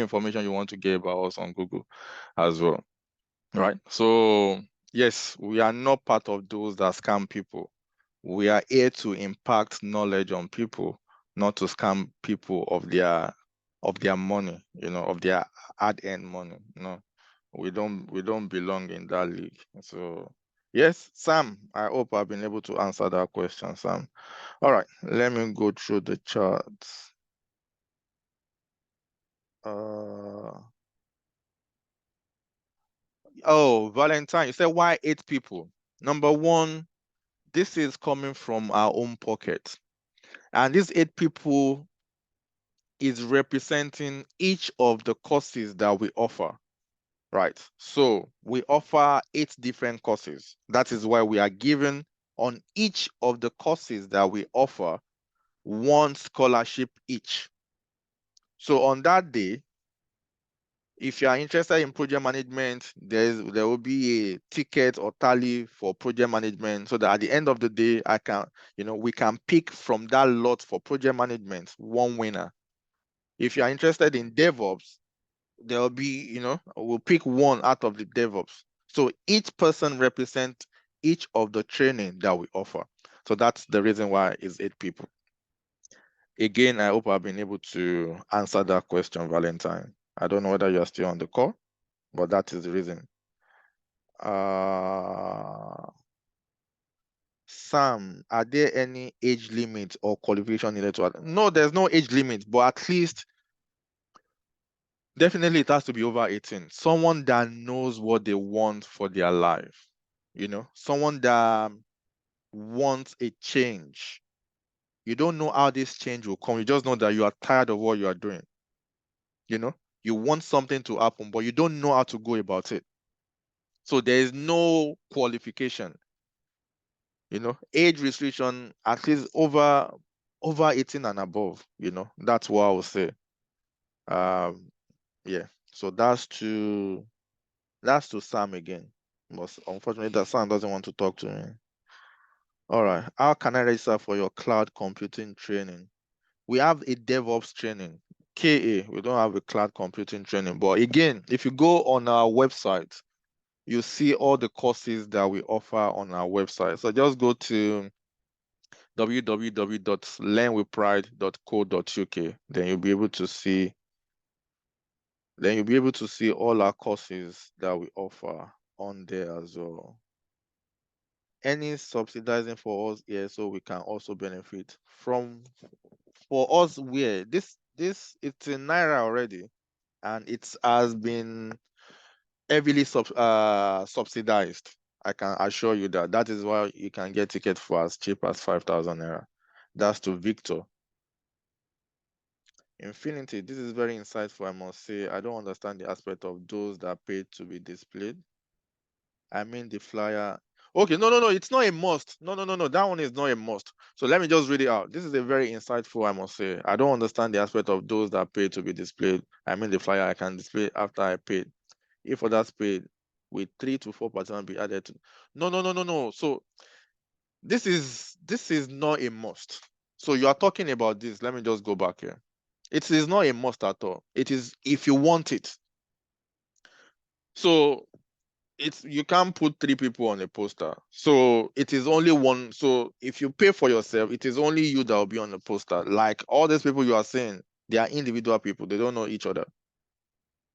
information you want to get about us on Google as well. Right. So yes, we are not part of those that scam people. We are here to impact knowledge on people, not to scam people of their money, of their hard-earned money. No, we don't belong in that league. So yes, Sam, I hope I've been able to answer that question, Sam. All right, let me go through the charts. Oh, Valentine, you said why 8 people? Number one, this is coming from our own pocket. And these 8 people is representing each of the courses that we offer, right? So we offer 8 different courses. That is why we are given on each of the courses that we offer 1 scholarship each. So on that day, if you are interested in project management, there will be a ticket or tally for project management, so that at the end of the day, we can pick from that lot for project management 1 winner. If you are interested in DevOps, there will be, we'll pick 1 out of the DevOps. So each person represents each of the training that we offer. So that's the reason why it's 8 people. Again, I hope I've been able to answer that question, Valentine. I don't know whether you're still on the call, but that is the reason. Sam, are there any age limits or qualification needed to? No, there's no age limit, but at least definitely it has to be over 18. Someone that knows what they want for their life, someone that wants a change. You don't know how this change will come. You just know that you are tired of what you are doing. You want something to happen, but you don't know how to go about it. So there is no qualification. age restriction, at least over 18 and above, that's what I would say. Yeah, so that's to Sam again, but unfortunately that Sam doesn't want to talk to me. All right, how can I register for your cloud computing training? We have a DevOps training, KA. We don't have a cloud computing training, but again, if you go on our website, you see all the courses that we offer on our website. So just go to www.learnwithpride.co.uk. Then you'll be able to see all our courses that we offer on there as well. Any subsidizing for us here, so we can also benefit from. For us, where this it's in Naira already, and it has been heavily subsidized. I can assure you that is why you can get tickets for as cheap as 5,000 naira. That's to Victor. Infinity, this is very insightful, I must say. I don't understand the aspect of those that paid to be displayed. I mean the flyer. Okay, no, it's not a must. No, that one is not a must. So let me just read it out. This is a very insightful, I must say. I don't understand the aspect of those that paid to be displayed. I mean the flyer I can display after I paid. If others paid, with 3 to 4% be added to. No. So this is not a must. So you are talking about this. Let me just go back here. It is not a must at all. It is if you want it. So you can't put 3 people on a poster. So it is only one. So if you pay for yourself, it is only you that will be on the poster. Like all these people you are saying, they are individual people. They don't know each other.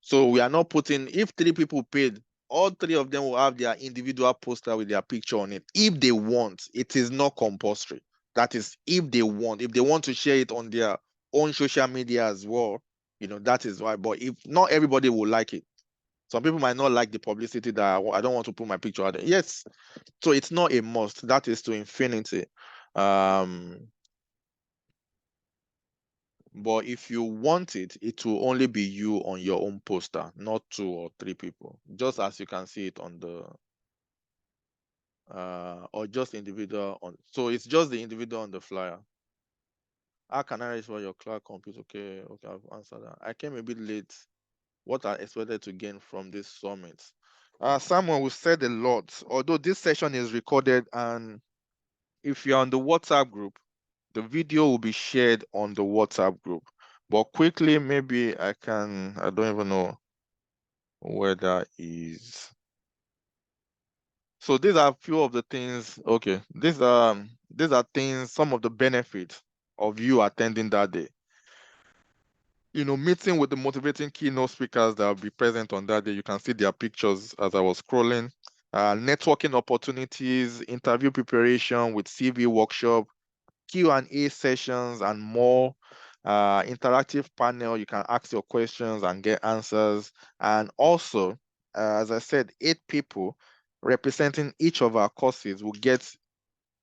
So we are not putting, if 3 people paid, all 3 of them will have their individual poster with their picture on it. If they want, it is not compulsory. That is, if they want to share it on their own social media as well, that is why. But if not, everybody will like it. Some people might not like the publicity that I don't want to put my picture out there. Yes. So it's not a must. That is to infinity. But if you want it, it will only be you on your own poster, not 2 or 3 people. Just as you can see it on the or just individual on. So it's just the individual on the flyer. How can I register for your cloud computer? Okay, I've answered that. I came a bit late. What I expected to gain from this summit? Someone who said a lot. Although this session is recorded, and if you're on the WhatsApp group, the video will be shared on the WhatsApp group. But quickly, maybe I don't even know where that is. So these are a few of the things. Okay, these are things, some of the benefits of you attending that day. Meeting with the motivating keynote speakers that will be present on that day. You can see their pictures as I was scrolling. Networking opportunities, interview preparation with CV workshop, Q&A sessions, and more. Interactive panel, you can ask your questions and get answers. And also, as I said, 8 people representing each of our courses will get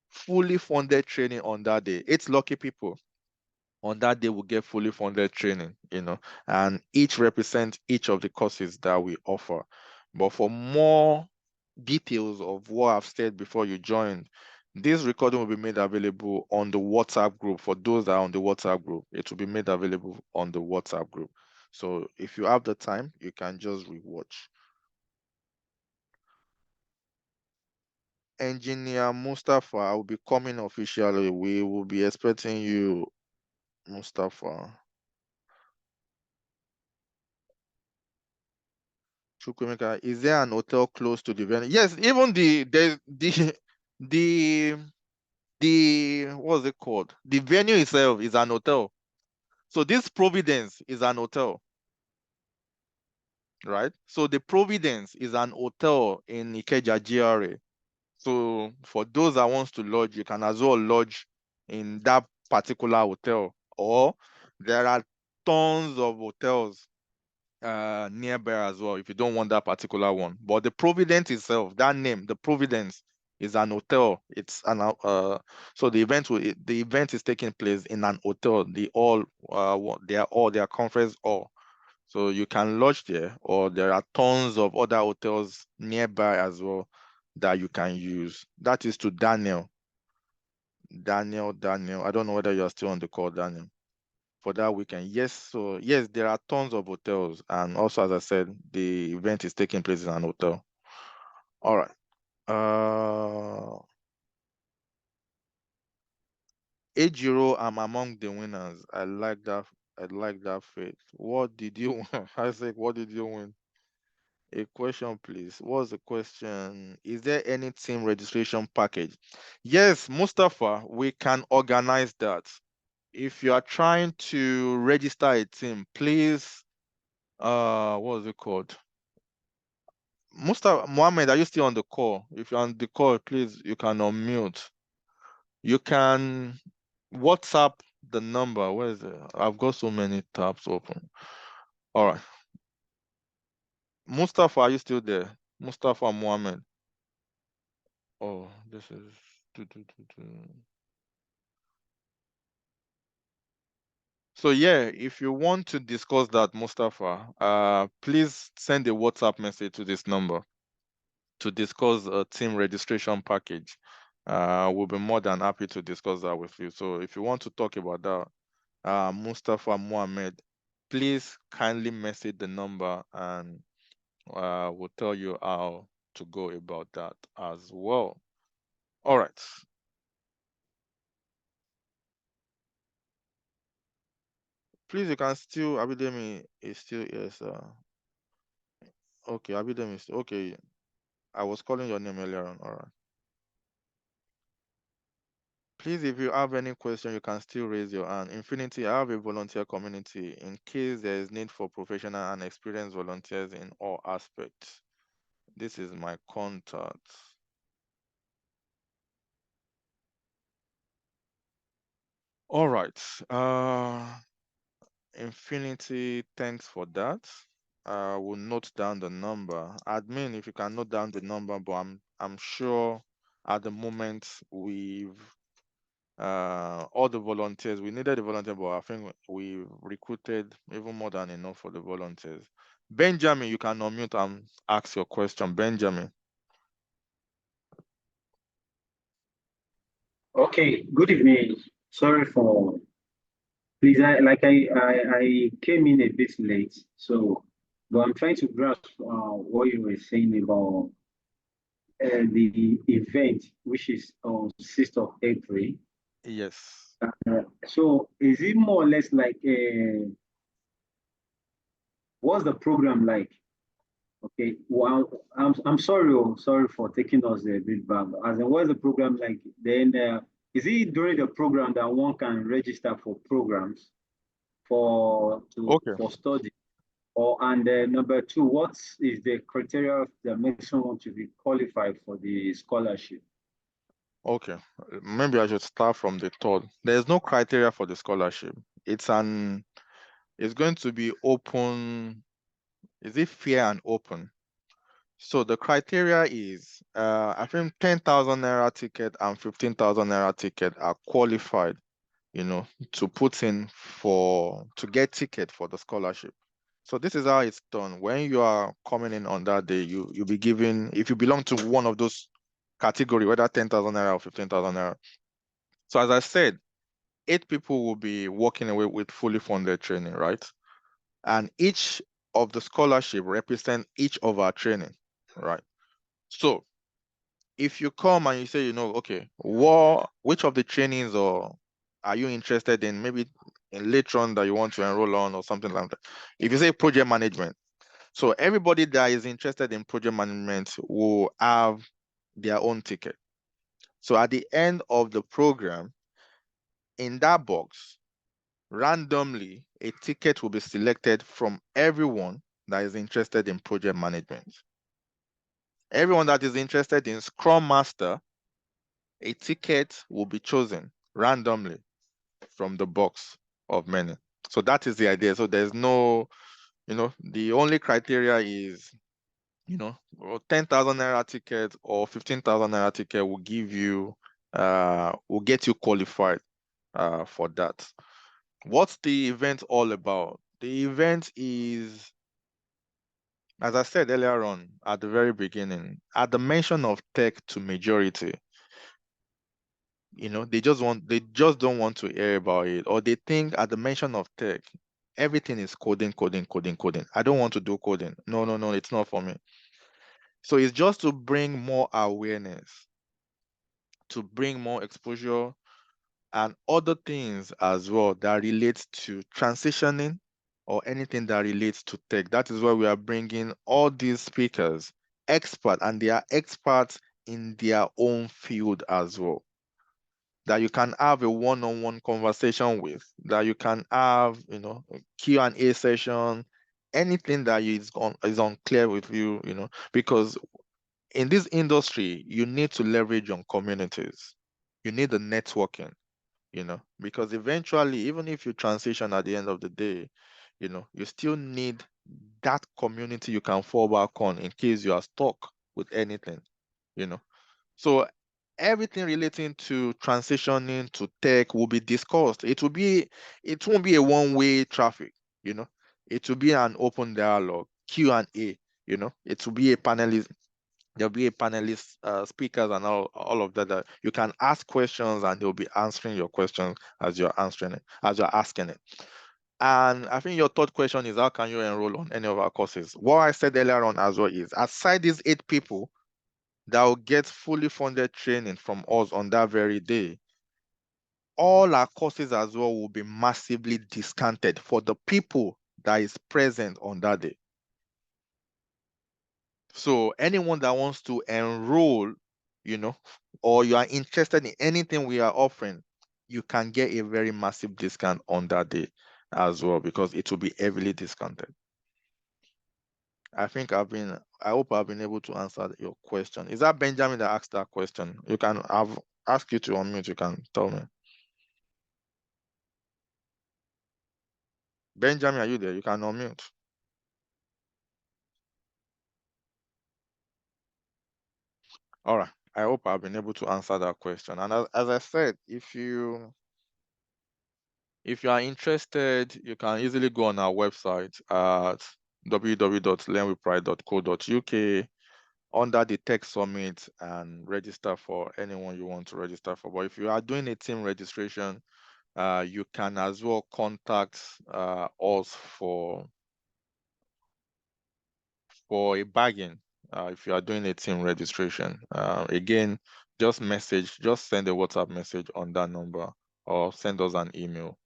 fully funded training on that day. 8 lucky people on that day will get fully funded training, and each represent each of the courses that we offer. But for more details of what I've said before you joined, this recording will be made available on the WhatsApp group. For those that are on the WhatsApp group, it will be made available on the WhatsApp group. So if you have the time, you can just rewatch. Engineer Mustafa will be coming officially. We will be expecting you, Mustafa. Chukwemeka, is there an hotel close to the venue? Yes, even the what's it called? The venue itself is an hotel. So this Providence is an hotel, right? So the Providence is an hotel in Ikeja GRA. So for those that wants to lodge, you can as well lodge in that particular hotel, or there are tons of hotels nearby as well if you don't want that particular one. But the Providence itself, that name, the Providence, is an hotel. It's an so the event is taking place in an hotel. Their conference hall. So you can lodge there, or there are tons of other hotels nearby as well that you can use. That is to Daniel. Daniel. I don't know whether you are still on the call, Daniel, for that weekend. Yes, so yes, there are tons of hotels, and also, as I said, the event is taking place in an hotel. All right. Ejiro, I'm among the winners. I like that. I like that faith. What did you win? Isaac, what did you win? A question, please. What's the question? Is there any team registration package? Yes, Mustafa, we can organize that. If you are trying to register a team, please, what is it called? Mustafa, Mohammed, are you still on the call? If you're on the call, please, you can unmute. You can WhatsApp the number. Where is it? I've got so many tabs open. All right. Mustafa, are you still there? Mustafa Mohammed. Oh, this is. So yeah, if you want to discuss that, Mustafa, please send a WhatsApp message to this number to discuss a team registration package. We'll be more than happy to discuss that with you. So if you want to talk about that, Mustafa Mohammed, please kindly message the number and we'll tell you how to go about that as well. All right. Please, you can still, Abidemi is still, yes. Okay, Abidemi is, okay. I was calling your name earlier on. All right. Please, if you have any question, you can still raise your hand. Infinity, I have a volunteer community in case there is need for professional and experienced volunteers in all aspects. This is my contact. All right. Infinity, thanks for that. I will note down the number. Admin, if you can note down the number, but I'm sure at the moment we've all the volunteers, we needed a volunteer, but I think we recruited even more than enough for the volunteers. Benjamin, you can unmute and ask your question. Benjamin. Okay, good evening. Sorry for, please, I came in a bit late, so, but I'm trying to grasp what you were saying about the event, which is on 6th of April. Yes. So is it more or less like, what's the program like? Okay, well, I'm sorry, sorry for taking us a bit back. As in, what's the program like? Then, is it during the program that one can register for programs for study? Or and number two, what is the criteria that makes someone to be qualified for the scholarship? Okay, maybe I should start from the third. There's no criteria for the scholarship. It's going to be open. Is it fair and open? So the criteria is, I think 10,000 naira ticket and 15,000 naira ticket are qualified, to put in to get ticket for the scholarship. So this is how it's done. When you are coming in on that day, you'll be given, if you belong to one of those category, whether 10,000 naira or 15,000 naira. So as I said, 8 people will be walking away with fully funded training, right? And each of the scholarship represent each of our training, right? So if you come and you say, okay, which of the trainings are you interested in, maybe in later on that you want to enroll on or something like that. If you say project management, so everybody that is interested in project management will have their own ticket. So at the end of the program, in that box, randomly, a ticket will be selected from everyone that is interested in project management. Everyone that is interested in Scrum Master, a ticket will be chosen randomly from the box of many. So that is the idea. So there's no, the only criteria is, 10,000 naira ticket or 15,000 naira ticket will give you, will get you qualified for that. What's the event all about? The event is, as I said earlier on at the very beginning, at the mention of tech to majority, they just don't want to hear about it, or they think at the mention of tech, everything is coding. I don't want to do coding. No, it's not for me. So it's just to bring more awareness, to bring more exposure, and other things as well that relates to transitioning or anything that relates to tech. That is why we are bringing all these speakers, expert, and they are experts in their own field as well, that you can have a one-on-one conversation with, that you can have, a Q&A session, anything that is unclear with you, because in this industry, you need to leverage on communities. You need the networking, because eventually, even if you transition at the end of the day, you still need that community you can fall back on in case you are stuck with anything, So everything relating to transitioning to tech will be discussed. It won't be a one-way traffic, It will be an open dialogue, Q&A, It will be a panelist. There'll be a panelist, speakers, and all of that you can ask questions, and they'll be answering your questions as you're asking it. And I think your third question is, how can you enroll on any of our courses? What I said earlier on as well is, aside these 8 people that will get fully funded training from us on that very day, all our courses as well will be massively discounted for the people that is present on that day. So anyone that wants to enroll, or you are interested in anything we are offering, you can get a very massive discount on that day as well, because it will be heavily discounted. I hope I've been able to answer your question. Is that Benjamin that asked that question? I've asked you to unmute, you can tell me. Benjamin, are you there? You can unmute. All right. I hope I've been able to answer that question. And as I said, if you are interested, you can easily go on our website at www.learnwithpride.co.uk under the Tech Summit and register for anyone you want to register for. But if you are doing a team registration, you can as well contact us for a bargain. If you are doing a team registration, again, just send a WhatsApp message on that number, or send us an email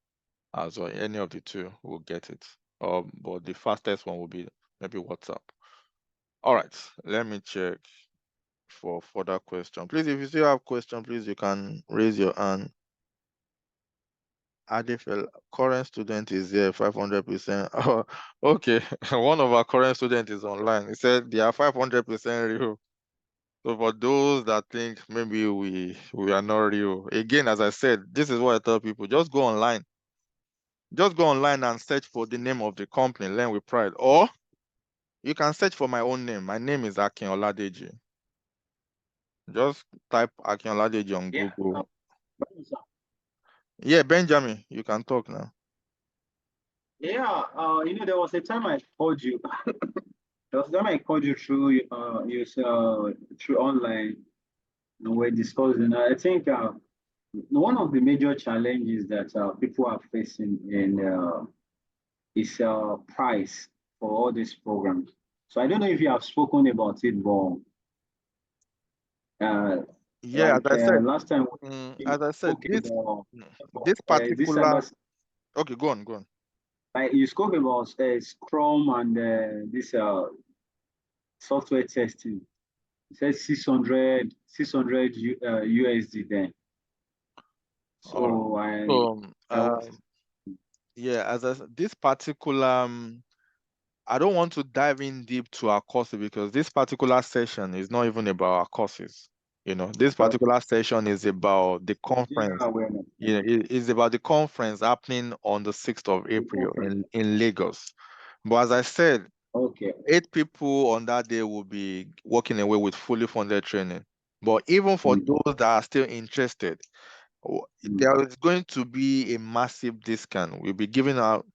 as well. Any of the two will get it. But the fastest one will be maybe WhatsApp. All right, let me check for further question. Please, if you still have question, please, you can raise your hand. Adifel, current student is here, 500%. Oh, okay, one of our current students is online. He said they are 500% real. So for those that think maybe we are not real, again, as I said, this is what I tell people: just go online. Just go online and search for the name of the company, Learn with Pride, or you can search for my own name. My name is Akin Oladeji. Just type Akin Oladeji on Google. Yeah, Benjamin, you can talk now. Yeah, there was a time I called you. There was a time I called you through through online. We're discussing. I think one of the major challenges that people are facing is price for all these programs. So I don't know if you have spoken about it, but yeah, like, as I said, last time as I said, this this particular. Okay, go on. You spoke about Scrum and this software testing. It says 600 USD then. So yeah, this particular, I don't want to dive in deep to our courses, because this particular session is not even about our courses. This particular session is about the conference. It is about the conference happening on the 6th of April in Lagos. But as I said, 8 people on that day will be walking away with fully funded training. But even for those that are still interested, there is going to be a massive discount. We'll be giving out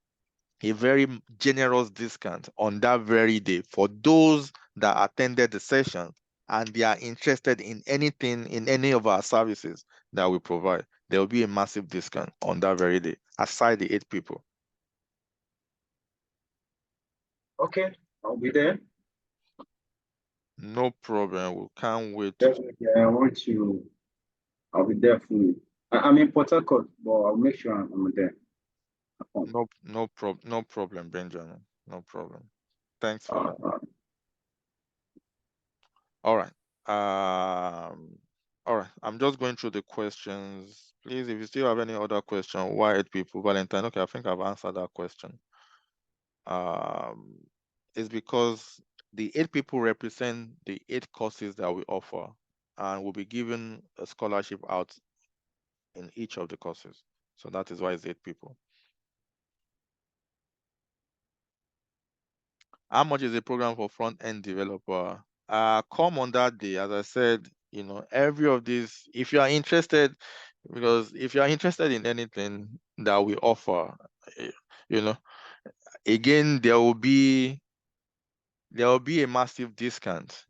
a very generous discount on that very day for those that attended the session and they are interested in anything, in any of our services that we provide, there will be a massive discount on that very day, aside the 8 people. Okay, I'll be there. No problem. We can't wait. Definitely, I'll be there fully. I'm in Port Harcourt, but I'll make sure I'm there. No problem, Benjamin. No problem. Thanks for that. All right. All right. I'm just going through the questions. Please, if you still have any other question, why 8 people? Valentine, okay, I think I've answered that question. It's because the 8 people represent the 8 courses that we offer, and we'll be given a scholarship out in each of the courses. So that is why it's 8 people. How much is the program for front-end developer? Come on that day. As I said, every of these, if you are interested, because if you are interested in anything that we offer, again, there will be a massive discount,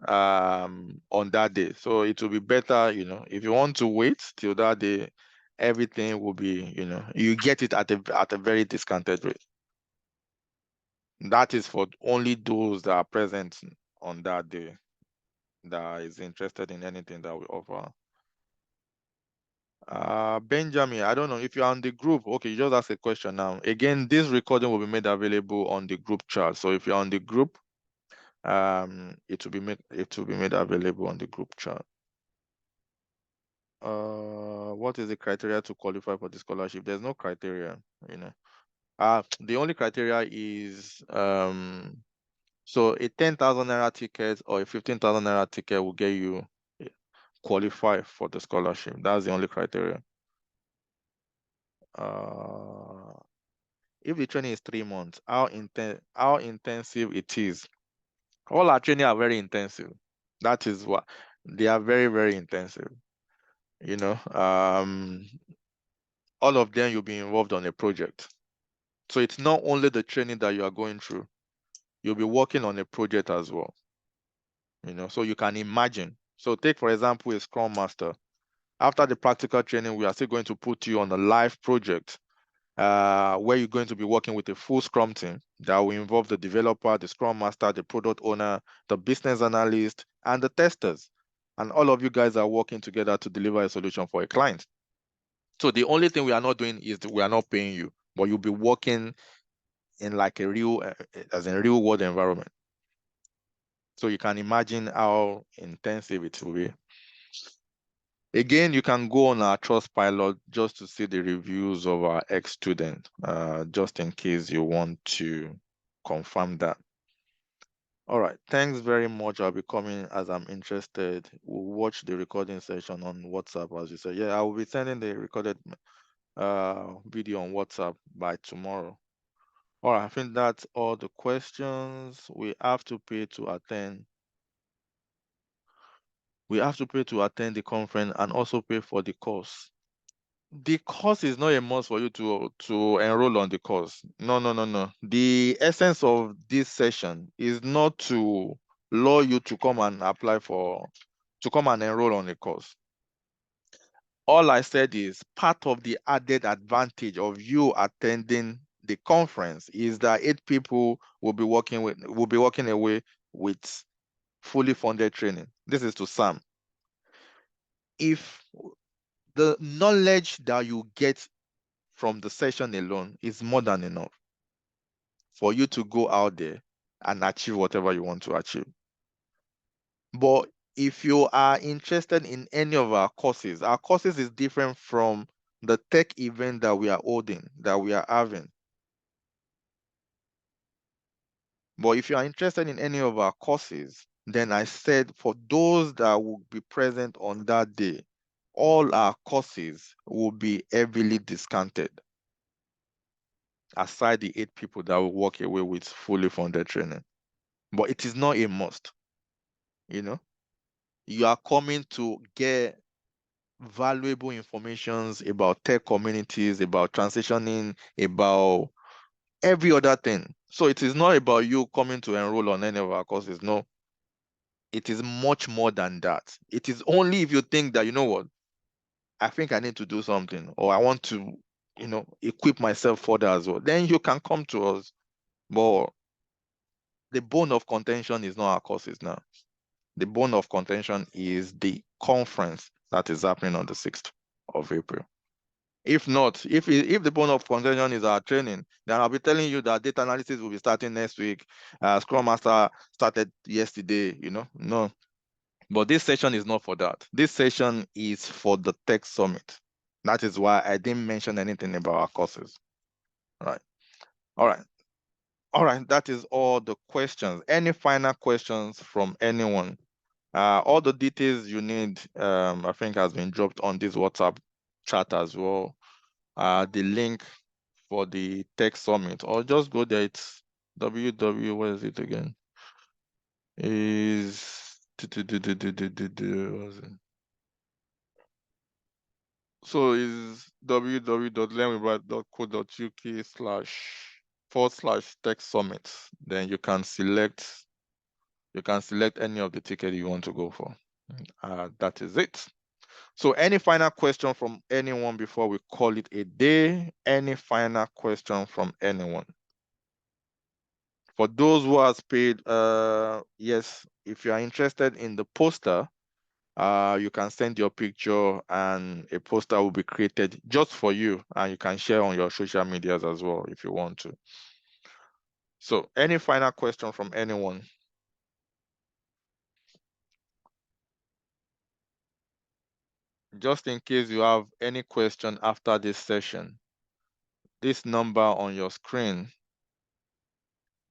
on that day. So it will be better, if you want to wait till that day, everything will be, you get it at a very discounted rate. That is for only those that are present on that day that is interested in anything that we offer. Benjamin, I don't know if you're on the group. Okay, you just ask a question now. Again, this recording will be made available on the group chat. So if you're on the group, it will be made available on the group chat. What is the criteria to qualify for the scholarship? There's no criteria, the only criteria is so a 10,000 naira ticket or a 15,000 naira ticket will get you qualify for the scholarship. That's the only criteria. If the training is 3 months, how intensive it is? All our training are very intensive. That is what they are, very, very intensive. All of them, you'll be involved on a project. So it's not only the training that you are going through, you'll be working on a project as well. So you can imagine. So take, for example, a Scrum Master. After the practical training, we are still going to put you on a live project where you're going to be working with a full Scrum team that will involve the developer, the Scrum Master, the product owner, the business analyst, and the testers. And all of you guys are working together to deliver a solution for a client. So the only thing we are not doing is we are not paying you, but you'll be working in like a real world environment. So you can imagine how intensive it will be. Again, you can go on our Trustpilot just to see the reviews of our ex-students, just in case you want to confirm that. All right, thanks very much. I'll be coming as I'm interested. We'll watch the recording session on WhatsApp, as you said. Yeah, I will be sending the recorded video on WhatsApp by tomorrow. All right, I think that's all the questions. We have to pay to attend. We have to pay to attend the conference and also pay for the course. The course is not a must for you to enroll on the course. No. The essence of this session is not to lure you to come and enroll on the course. All I said is part of the added advantage of you attending the conference is that 8 people will be walking away with fully funded training. This is to Sam. If the knowledge that you get from the session alone is more than enough for you to go out there and achieve whatever you want to achieve. But if you are interested in any of our courses is different from the tech event that we are having. But if you are interested in any of our courses, then I said for those that will be present on that day, all our courses will be heavily discounted, aside the 8 people that will walk away with fully funded training. But it is not a must. You are coming to get valuable information about tech communities, about transitioning, about every other thing. So it is not about you coming to enroll on any of our courses. No. It is much more than that. It is only if you think that, you know what, I think I need to do something, or I want to, equip myself further as well, then you can come to us. But the bone of contention is not our courses now. The bone of contention is the conference that is happening on the 6th of April. If not, if the bone of contention is our training, then I'll be telling you that data analysis will be starting next week. Scrum Master started yesterday, no. But this session is not for that. This session is for the Tech Summit. That is why I didn't mention anything about our courses. All right. That is all the questions. Any final questions from anyone? All the details you need, I think, has been dropped on this WhatsApp chat as well. The link for the Tech Summit, or just go there. It's www. What is it again? Is so is www.learnwithbright.co.uk//Tech Summit. Then you can select any of the tickets you want to go for. That is it. So any final question from anyone before we call it a day? Any final question from anyone? For those who has paid, yes, if you are interested in the poster, you can send your picture and a poster will be created just for you, and you can share on your social medias as well if you want to. So any final question from anyone? Just in case you have any question after this session, this number on your screen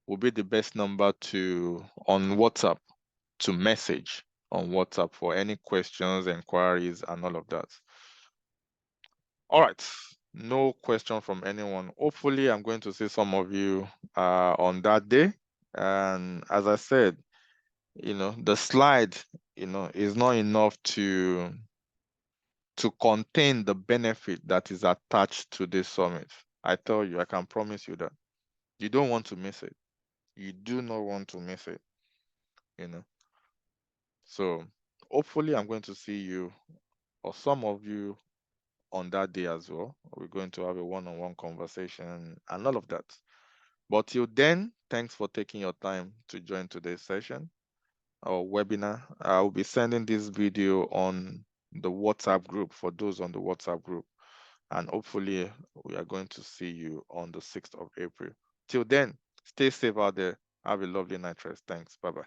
will be the best number on WhatsApp to message on WhatsApp for any questions, inquiries, and all of that. All right, no question from anyone. Hopefully, I'm going to see some of you on that day. And as I said, the slide, is not enough to contain the benefit that is attached to this summit. I tell you, I can promise you that. You don't want to miss it. You do not want to miss it, So hopefully I'm going to see you or some of you on that day as well. We're going to have a one-on-one conversation and all of that. But till then, thanks for taking your time to join today's session or webinar. I will be sending this video on the WhatsApp group for those on the WhatsApp group. And hopefully we are going to see you on the 6th of April. Till then, stay safe out there. Have a lovely night rest. Thanks. Bye-bye.